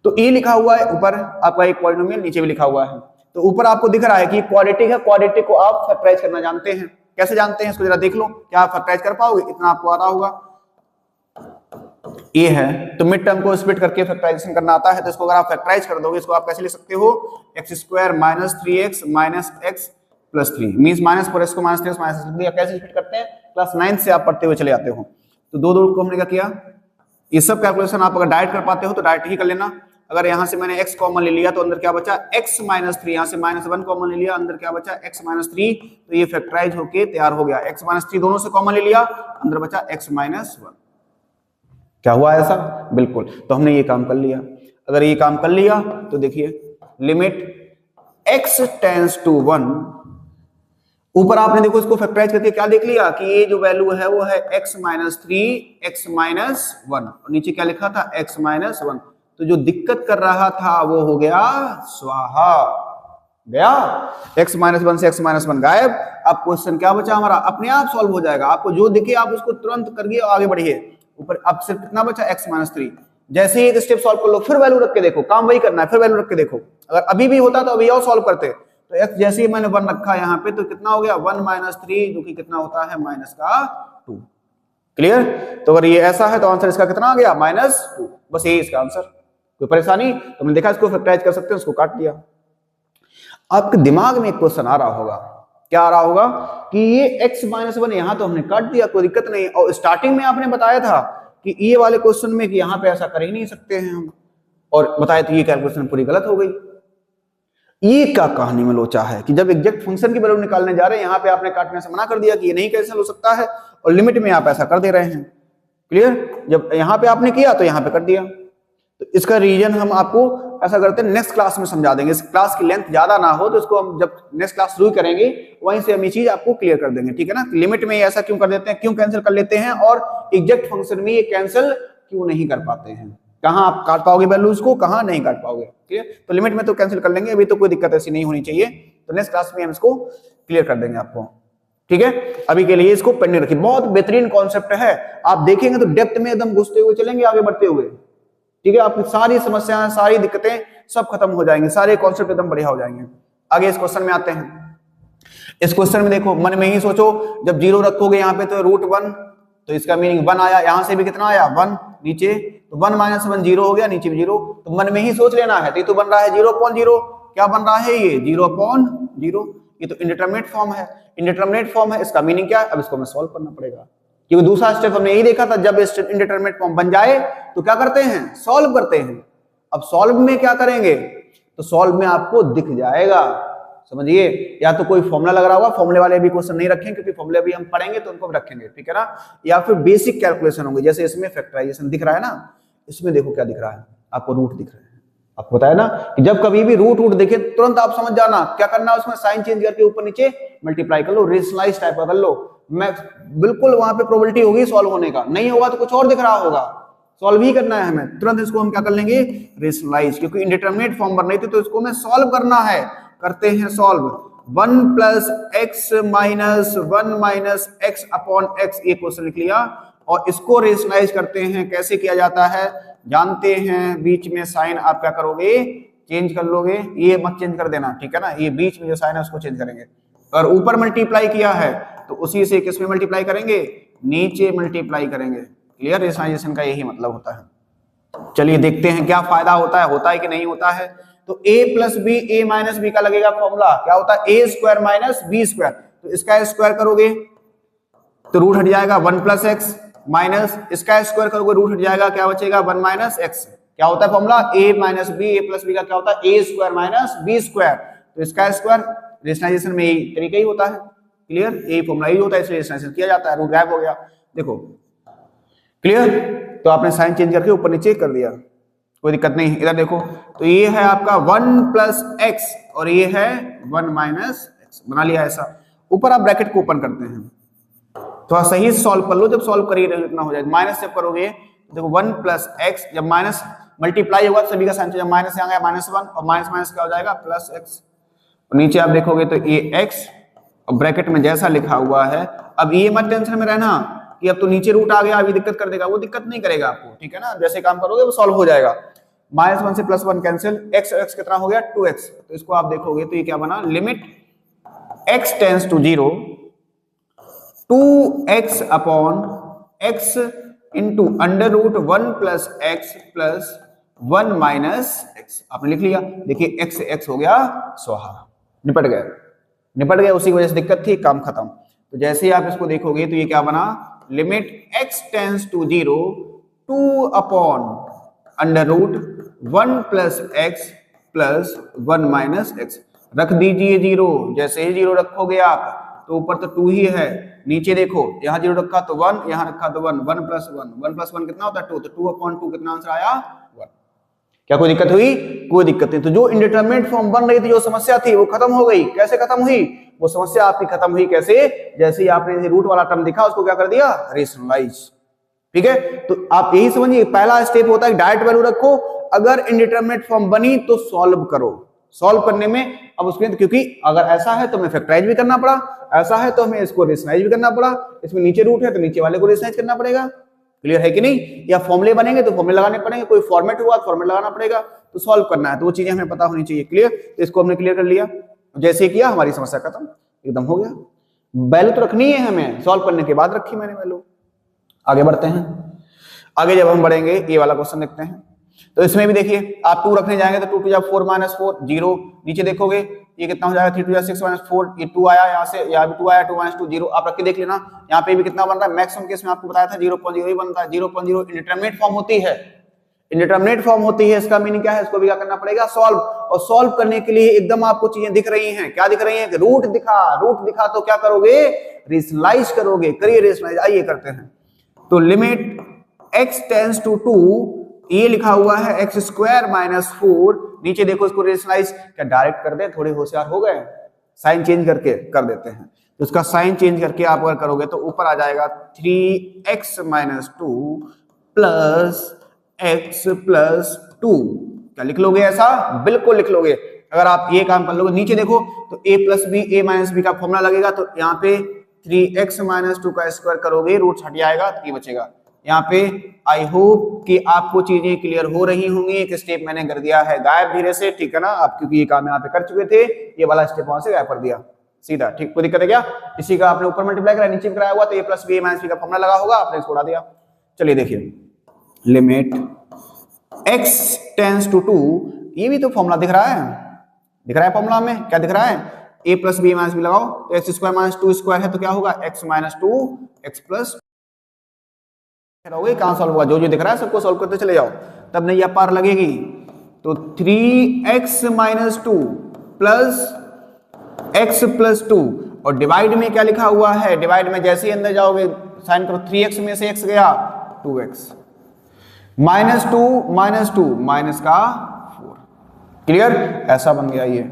तो ई लिखा हुआ है ऊपर आपका एक पॉलिनोमियल, नीचे भी लिखा हुआ है, तो ऊपर आपको दिख रहा है कि क्वाड्रेटिक है, क्वाड्रेटिक को आप फैक्टराइज करना जानते हैं। कैसे जानते हैं इसको जरा देख लो, क्या आप फैक्टराइज कर पाओगे, इतना आपको आता होगा। ये है तो मिड टर्म को स्प्लिट करके फैक्टराइजेशन करना आता है, तो इसको अगर आप फैक्टराइज कर दोगे, इसको आप कैसे लिख सकते हो, x square minus 3x minus x plus 3 means minus 4x को माइनस 3x माइनस 3 कैसे स्प्लिट करते हैं, क्लास 9 से आप पढ़ते हुए चले जाते हो। तो दो को हमने क्या किया, ये सब कैलकुलेशन आप अगर डायरेक्ट कर पाते हो तो डायरेक्ट ही कर लेना। अगर यहां से मैंने x कॉमन ले लिया तो अंदर क्या बचा, x माइनस 3, यहां से माइनस 1 कॉमन ले लिया, अंदर क्या बचा, x माइनस 3, तो ये फैक्टराइज होके तैयार हो गया। x माइनस 3 दोनों से कॉमन ले लिया, अंदर बचा x माइनस 1। क्या हुआ ऐसा, बिल्कुल, तो हमने ये काम कर लिया। अगर ये काम कर लिया तो देखिए लिमिट x टेंड्स टू 1, ऊपर आपने देखो इसको फैक्टराइज करके क्या देख लिया कि ये जो वैल्यू है वो है x माइनस 3 x माइनस 1, और नीचे क्या लिखा था, x माइनस 1। तो जो दिक्कत कर रहा था वो हो गया स्वाहा, गया, x माइनस 1 से x माइनस 1 गायब। अब क्वेश्चन क्या बचा हमारा, अपने आप सॉल्व हो जाएगा, आपको जो दिखे आप उसको तुरंत करिए, आगे बढ़िए। ऊपर अब सिर्फ कितना बचा, x माइनस 3, जैसे ही एक स्टेप सॉल्व कर लो फिर वैल्यू रख के देखो, काम वही करना है, फिर वैल्यू रख के देखो। अगर अभी भी होता तो अभी और सॉल्व करते, तो x जैसे ही मैंने 1 रखा यहाँ पे तो कितना हो गया, 1 माइनस 3, जो कि कितना होता है माइनस का 2। क्लियर, तो अगर ये ऐसा है तो आंसर इसका कितना आ गया, माइनस 2, बस यही इसका आंसर। कोई परेशानी, तो हमने देखा इसको फैक्टराइज कर सकते हैं, उसको काट दिया। आपके दिमाग में एक क्वेश्चन आ रहा होगा, क्या आ रहा होगा कि ये x माइनस 1 यहाँ तो हमने काट दिया, कोई दिक्कत नहीं, और स्टार्टिंग में आपने बताया था कि ये वाले क्वेश्चन में कि यहाँ पे ऐसा कर ही नहीं सकते हैं हम, और बताया तो ये कैलकुलेशन पूरी गलत हो गई। ये क्या कहानी में लोचा है कि जब एग्जैक्ट फंक्शन की वैल्यू निकालने जा रहे हैं, यहाँ पे आपने काटने से मना कर दिया कि ये नहीं कैंसिल हो सकता है, और लिमिट में आप ऐसा कर दे रहे हैं। क्लियर, जब यहाँ पे आपने किया तो यहाँ पे कर दिया, तो इसका रीजन हम आपको ऐसा करते हैं नेक्स्ट क्लास में समझा देंगे। इस क्लास की लेंथ ज्यादा ना हो तो इसको हम जब नेक्स्ट क्लास शुरू करेंगे वहीं से हम ये चीज आपको क्लियर कर देंगे, ठीक है ना। लिमिट में ऐसा क्यों कर देते हैं, क्यों कैंसिल कर लेते हैं, और एग्जैक्ट फंक्शन में ये कैंसिल क्यों नहीं कर पाते हैं, कहाँ आप काट पाओगे वैल्यूज को, कहाँ नहीं काट पाओगे। ठीक है, तो लिमिट में तो कैंसिल कर लेंगे, अभी तो कोई दिक्कत ऐसी नहीं होनी चाहिए, तो नेक्स्ट क्लास में हम इसको क्लियर कर देंगे आपको। ठीक है, अभी के लिए इसको पेंडिंग रखिए, बहुत बेहतरीन कॉन्सेप्ट है, आप देखेंगे तो डेप्थ में एकदम घुसते हुए चलेंगे, आगे बढ़ते हुए। ठीक है, आपकी सारी समस्याएं, सारी दिक्कतें सब खत्म हो जाएंगी, सारे कॉन्सेप्ट एकदम बढ़िया हो जाएंगे। आगे इस क्वेश्चन में आते हैं। इस क्वेश्चन में देखो, मन में ही सोचो, जब 0 रखोगे यहाँ पे तो √1, तो इसका मीनिंग 1 आया, यहां से भी कितना आया 1, नीचे तो 1 माइनस 1 0 हो गया, नीचे भी 0, तो मन में ही सोच लेना है, तो ये तो बन रहा है 0/0, क्या बन रहा है ये 0/0, ये तो इंडिटरमिनेट फॉर्म है, इंडिटरमिनेट फॉर्म है, इसका मीनिंग क्या है, अब इसको हमें सॉल्व करना पड़ेगा, क्योंकि दूसरा स्टेप हमने यही देखा था, जब इंडिटरमिनेट फॉर्म बन जाए तो क्या करते हैं, सॉल्व करते हैं। अब सॉल्व में क्या करेंगे, तो सॉल्व में आपको दिख जाएगा, समझिए, या तो कोई फॉर्मूला लग रहा होगा, फॉर्मूले वाले भी क्वेश्चन नहीं रखेंगे क्योंकि फॉर्मूले भी हम पढ़ेंगे तो उनको रखेंगे, ठीक है ना, या फिर बेसिक कैलकुलेशन होंगे, जैसे इसमें फैक्टराइजेशन दिख रहा है ना, इसमें देखो क्या दिख रहा है, आपको रूट दिख रहे हैं, आपको बताया ना कि जब कभी भी रूट दिखे तुरंत आप समझ जाना क्या करना है, उसमें साइन चेंज करके ऊपर नीचे मल्टीप्लाई कर लो, रेशनलाइज टाइप का कर लो, मैं बिल्कुल वहां पे प्रोबेबिलिटी होगी सॉल्व होने का, नहीं होगा तो कुछ और दिख रहा होगा, सॉल्व ही करना है हमें, तुरंत इसको हम क्या कर लेंगे, रेशनलाइज, क्योंकि इंडिटरमिनेट फॉर्म बन रही थी तो इसको हमें सॉल्व करना है, करते हैं solve. 1 + x minus 1 minus x upon x, ये क्वेश्चन लिख लिया, और इसको रेशनलाइज करते हैं, कैसे किया जाता है जानते हैं, बीच में साइन आप क्या करोगे, चेंज कर लोगे, ये मत चेंज कर देना, ठीक है ना, ये बीच में जो साइन है उसको चेंज करेंगे, और ऊपर मल्टीप्लाई किया है तो उसी से किस में मल्टीप्लाई करेंगे, नीचे मल्टीप्लाई करेंगे। क्लियर, रेशनलाइजेशन का यही मतलब होता है। चलिए देखते हैं क्या फायदा होता है कि नहीं होता है। तो a plus B A minus B का लगेगा फॉर्मूला, क्या होता है A square minus B square. तो इसका स्क्वायर करोगे तो रूट हट जाएगा 1 प्लस एक्स, माइनस इसका स्क्वायर करोगे रूट हट जाएगा, क्या बचेगा 1 माइनस एक्स। क्या होता है फॉर्मूला ए माइनस बी ए प्लस बी का क्या होता है A square minus B square. तो इसका स्क्वायर रेशनलाइजेशन में यही तरीका ही होता है, क्लियर, यही फॉर्मूला ही होता है, इसलिए रेशनलाइजेशन किया जाता है, रूट गायब हो गया, देखो क्लियर। तो आपने साइन चेंज करके ऊपर नीचे कर दिया, कोई दिक्कत नहीं। इधर देखो तो ये है आपका 1 प्लस एक्स और ये है 1 माइनस एक्स, बना लिया ऐसा। ऊपर आप ब्रैकेट को ओपन करते हैं, थोड़ा सही सॉल्व कर लो, जब सॉल्व कर ही रहे इतना हो जाएगा। माइनस जब करोगे देखो 1 प्लस एक्स, जब माइनस मल्टीप्लाई होगा तो सभी का साइन जब माइनस आ गया -1 और माइनस माइनस क्या हो जाएगा प्लस एक्स। और नीचे आप देखोगे तो ये एक्स और ब्रैकेट में जैसा लिखा हुआ है। अब ये मत टेंशन में रहना कि अब तो नीचे रूट आ गया अभी दिक्कत कर देगा, वो दिक्कत नहीं करेगा आपको, ठीक है ना। जैसे काम करोगे वो सॉल्व हो जाएगा। -1 से +1 कैंसिल, एक्स एक्स कितना हो गया 2x। तो इसको आप देखोगे तो ये क्या बना, limit x tends to 0 2x upon x into under root 1 plus X plus 1 minus X. आपने लिख लिया, देखिए x से x हो गया स्वाहा, निपट गए, उसी की वजह से दिक्कत थी, काम खत्म। तो जैसे ही आप इसको देखोगे तो ये क्या बना, limit x tends to 0 2 upon under root 1 plus X plus 1 minus X. रख दीजिए 0, जैसे ही 0 रखोगे आप तो ऊपर तो 2 ही है, नीचे देखो यहाँ 0 रखा तो 1, यहाँ रखा तो 1, 1 प्लस 1 कितना होता है 2, तो 2 अपॉन 2 कितना आंसर आया 1। क्या कोई दिक्कत हुई, कोई दिक्कत नहीं। तो जो इंडिटरमिनेट फॉर्म बन रही थी, जो समस्या थी वो खत्म हो गई। कैसे खत्म हुई वो समस्या आपकी, खत्म हुई कैसे, जैसे ही आपने रूट वाला टर्म दिखा उसको क्या कर दिया रेशनलाइज, ठीक है। तो आप यही समझिए, पहला स्टेप होता है डायरेक्ट वैल्यू रखो, अगर इंडिटरमिनेट फॉर्म बनी तो सॉल्व करो। सॉल्व करने में अब उसमें, क्योंकि अगर ऐसा है तो हमें फैक्टराइज भी करना पड़ा, ऐसा है तो हमें इसको रेशनलाइज भी करना पड़ा, इसमें नीचे रूट है तो नीचे वाले को रेशनलाइज करना पड़ेगा, क्लियर है कि नहीं। या फॉर्मूले बनेंगे तो फॉर्मूले लगाने पड़ेंगे, कोई फॉर्मेट हुआ तो फॉर्मेट लगाना पड़ेगा, तो सॉल्व करना है, तो वो चीजें हमें पता होनी चाहिए, क्लियर। तो इसको हमने क्लियर कर लिया, जैसे किया हमारी समस्या खत्म, एकदम हो गया। वैल्यू तो रखनी है हमें, सॉल्व करने के बाद रखी मैंने वैल्यू। आगे बढ़ते हैं, आगे जब हम बढ़ेंगे ये वाला क्वेश्चन देखते हैं। तो इसमें भी देखिए आप 2 रखने जाएंगे तो 2 टू 4 माइनस 4 0, नीचे देखोगे ये कितना हो जाएगा 3 टू 6 माइनस 4, ये 2 आया, यहाँ से यहाँ भी 2 आया, 2 माइनस 2 0। आप रख के देख लेना, यहाँ पे भी कितना बन रहा है, मैक्सिमम केस में आपको बताया था 0.0 ही बनता है। 0.0 इंडिटरमिनेट फॉर्म होती है, इंडिटरमिनेट फॉर्म होती है, इसका मीनिंग क्या है, इसको भी क्या करना पड़ेगा सॉल्व। और सॉल्व करने के लिए एकदम आपको चीजें दिख रही हैं, क्या दिख रही हैं कि रूट दिखा तो क्या करोगे रेशनलाइज करोगे, करिए रेशनलाइज, आइए करते हैं। तो लिमिट x टेंड्स टू 2, ये लिखा हुआ है एक्स स्क्वायर माइनस 4, नीचे देखो इसको रेशनलाइज, क्या डायरेक्ट कर दे, थोड़े होशियार हो गए, साइन चेंज करके कर देते हैं। तो इसका साइन चेंज करके आप अगर करोगे तो ऊपर आ जाएगा 3x minus 2 plus x plus 2। क्या लिख लोगे ऐसा, बिल्कुल लिख लोगे। अगर आप ये काम कर लोगे, नीचे देखो तो a plus B A minus B का फॉर्मूला लगेगा, तो यहाँ पे 3x माइनस 2 का स्क्वायर करोगे, रूट हट जाएगा तो ये बचेगा। यहाँ पे आई होप कि आपको चीजें क्लियर हो रही होंगी। एक स्टेप मैंने कर दिया है गायब धीरे से, ठीक है ना, आप क्योंकि ये काम यहाँ पे कर चुके थे, ये वाला स्टेप वहां से गायब कर दिया सीधा, ठीक। कोई दिक्कत है क्या, इसी का आपने ऊपर मल्टीप्लाई करा, नीचे कराया हुआ, तो a plus B minus B का फॉर्मूला लगा होगा, आपने इसको उड़ा दिया। चलिए देखिए, लिमिट x टेंड्स टू 2, ये भी तो फॉर्मूला दिख रहा है फॉर्मूला में, क्या दिख रहा है a plus B minus B लगाओ, तो एक्स स्क्वायर माइनस 2 स्क्वायर है तो क्या होगा x माइनस 2 x प्लस, कहां सॉल्व हुआ, जो दिख रहा है सबको सॉल्व करते चले जाओ, तब नहीं यह पार लगेगी। तो 3x minus 2 plus x plus 2, और डिवाइड में क्या लिखा हुआ है, डिवाइड में जैसे ही अंदर जाओगे साइन करो, 3x में से x गया 2x, माइनस 2 माइनस का 4, क्लियर, ऐसा बन गया ये।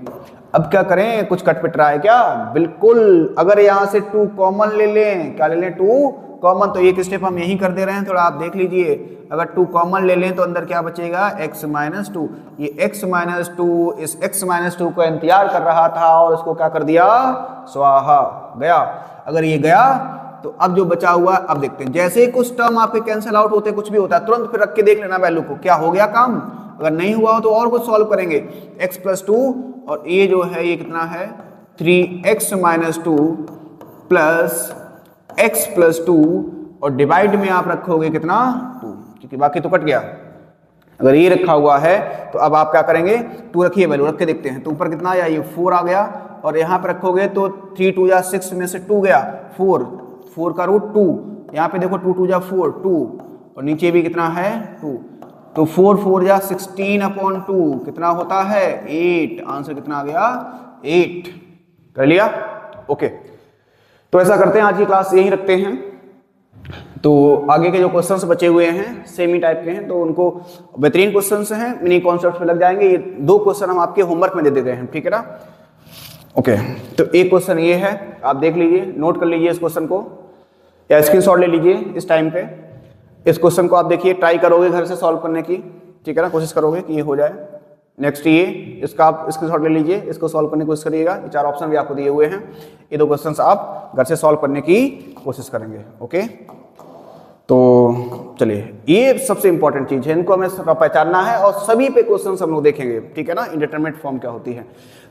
अब क्या करें, कुछ कटपिट रहा है क्या, बिल्कुल। अगर यहां से 2 कॉमन ले लें, क्या ले लें 2 कॉमन, तो एक स्टेप हम यही कर दे रहे हैं, थोड़ा आप देख लीजिए। अगर 2 कॉमन ले लें तो अंदर क्या बचेगा x माइनस 2, ये x माइनस 2 इस x माइनस 2 को इंतजार कर रहा था और उसको क्या कर दिया स्वाहा, गया। अगर ये गया तो अब जो बचा हुआ, अब देखते हैं, जैसे ही कुछ टर्म आपके कैंसिल आउट होते, कुछ भी होता है, तुरंत फिर रख के देख लेना वैल्यू को, क्या हो गया काम। अगर नहीं हुआ हो तो और कुछ सॉल्व करेंगे, x प्लस 2, और ये जो है ये कितना है 3x minus 2 plus x plus 2, और डिवाइड में आप रखोगे कितना 2, क्योंकि बाकी तो कट गया। अगर ये रखा हुआ है तो अब आप क्या करेंगे, 2 रखिए, वैल्यू रख के देखते हैं। तो ऊपर कितना आया, ये 4 आ गया, और यहाँ पे रखोगे तो 3 2 जा 6 में से 2 गया, 4 का रूट 2, यहाँ पे देखो 2 2 जा 4 2, और नीचे भी कितना है 2, तो 4 4 जा 16/2 कितना होता है 8, आंसर कितना आ गया 8। कर लिया, ओके। तो ऐसा करते हैं, आज की क्लास यही रखते हैं। तो आगे के जो क्वेश्चंस बचे हुए हैं सेमी टाइप के हैं, तो उनको बेहतरीन क्वेश्चंस हैं, मिनी कॉन्सेप्ट में लग जाएंगे। ये 2 क्वेश्चन हम आपके होमवर्क में दे देते हैं, ठीक है ना, ओके। तो एक क्वेश्चन ये है, आप देख लीजिए, नोट कर लीजिए इस क्वेश्चन को या स्क्रीनशॉट ले लीजिए इस टाइम पे। इस क्वेश्चन को आप देखिए, ट्राई करोगे घर से सॉल्व करने की, ठीक है ना, कोशिश करोगे कि ये हो जाए। नेक्स्ट ये, इसका आप स्क्रीनशॉट ले लीजिए, इसको सॉल्व करने की कोशिश करिएगा। ये 4 ऑप्शन भी आपको दिए हुए हैं, ये 2 क्वेश्चंस आप घर से सॉल्व करने की कोशिश करेंगे, ओके। तो चलिए, ये सबसे इंपॉर्टेंट चीज है, इनको हमें पहचानना है और सभी पे क्वेश्चंस हम लोग देखेंगे, ठीक है ना, इंडिटरमिनेट फॉर्म क्या होती है।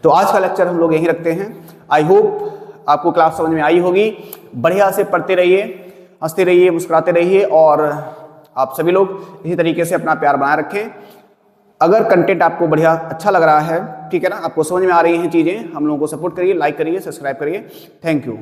तो आज का लेक्चर हम लोग यहीं रखते हैं। आई होप आपको क्लास समझ में आई होगी। बढ़िया से पढ़ते रहिए, हंसते रहिए, मुस्कुराते रहिए, और आप सभी लोग इसी तरीके से अपना प्यार बनाए रखें। अगर कंटेंट आपको बढ़िया अच्छा लग रहा है, ठीक है ना, आपको समझ में आ रही हैं चीजें, हम लोगों को सपोर्ट करिए, लाइक करिए, सब्सक्राइब करिए। Thank you.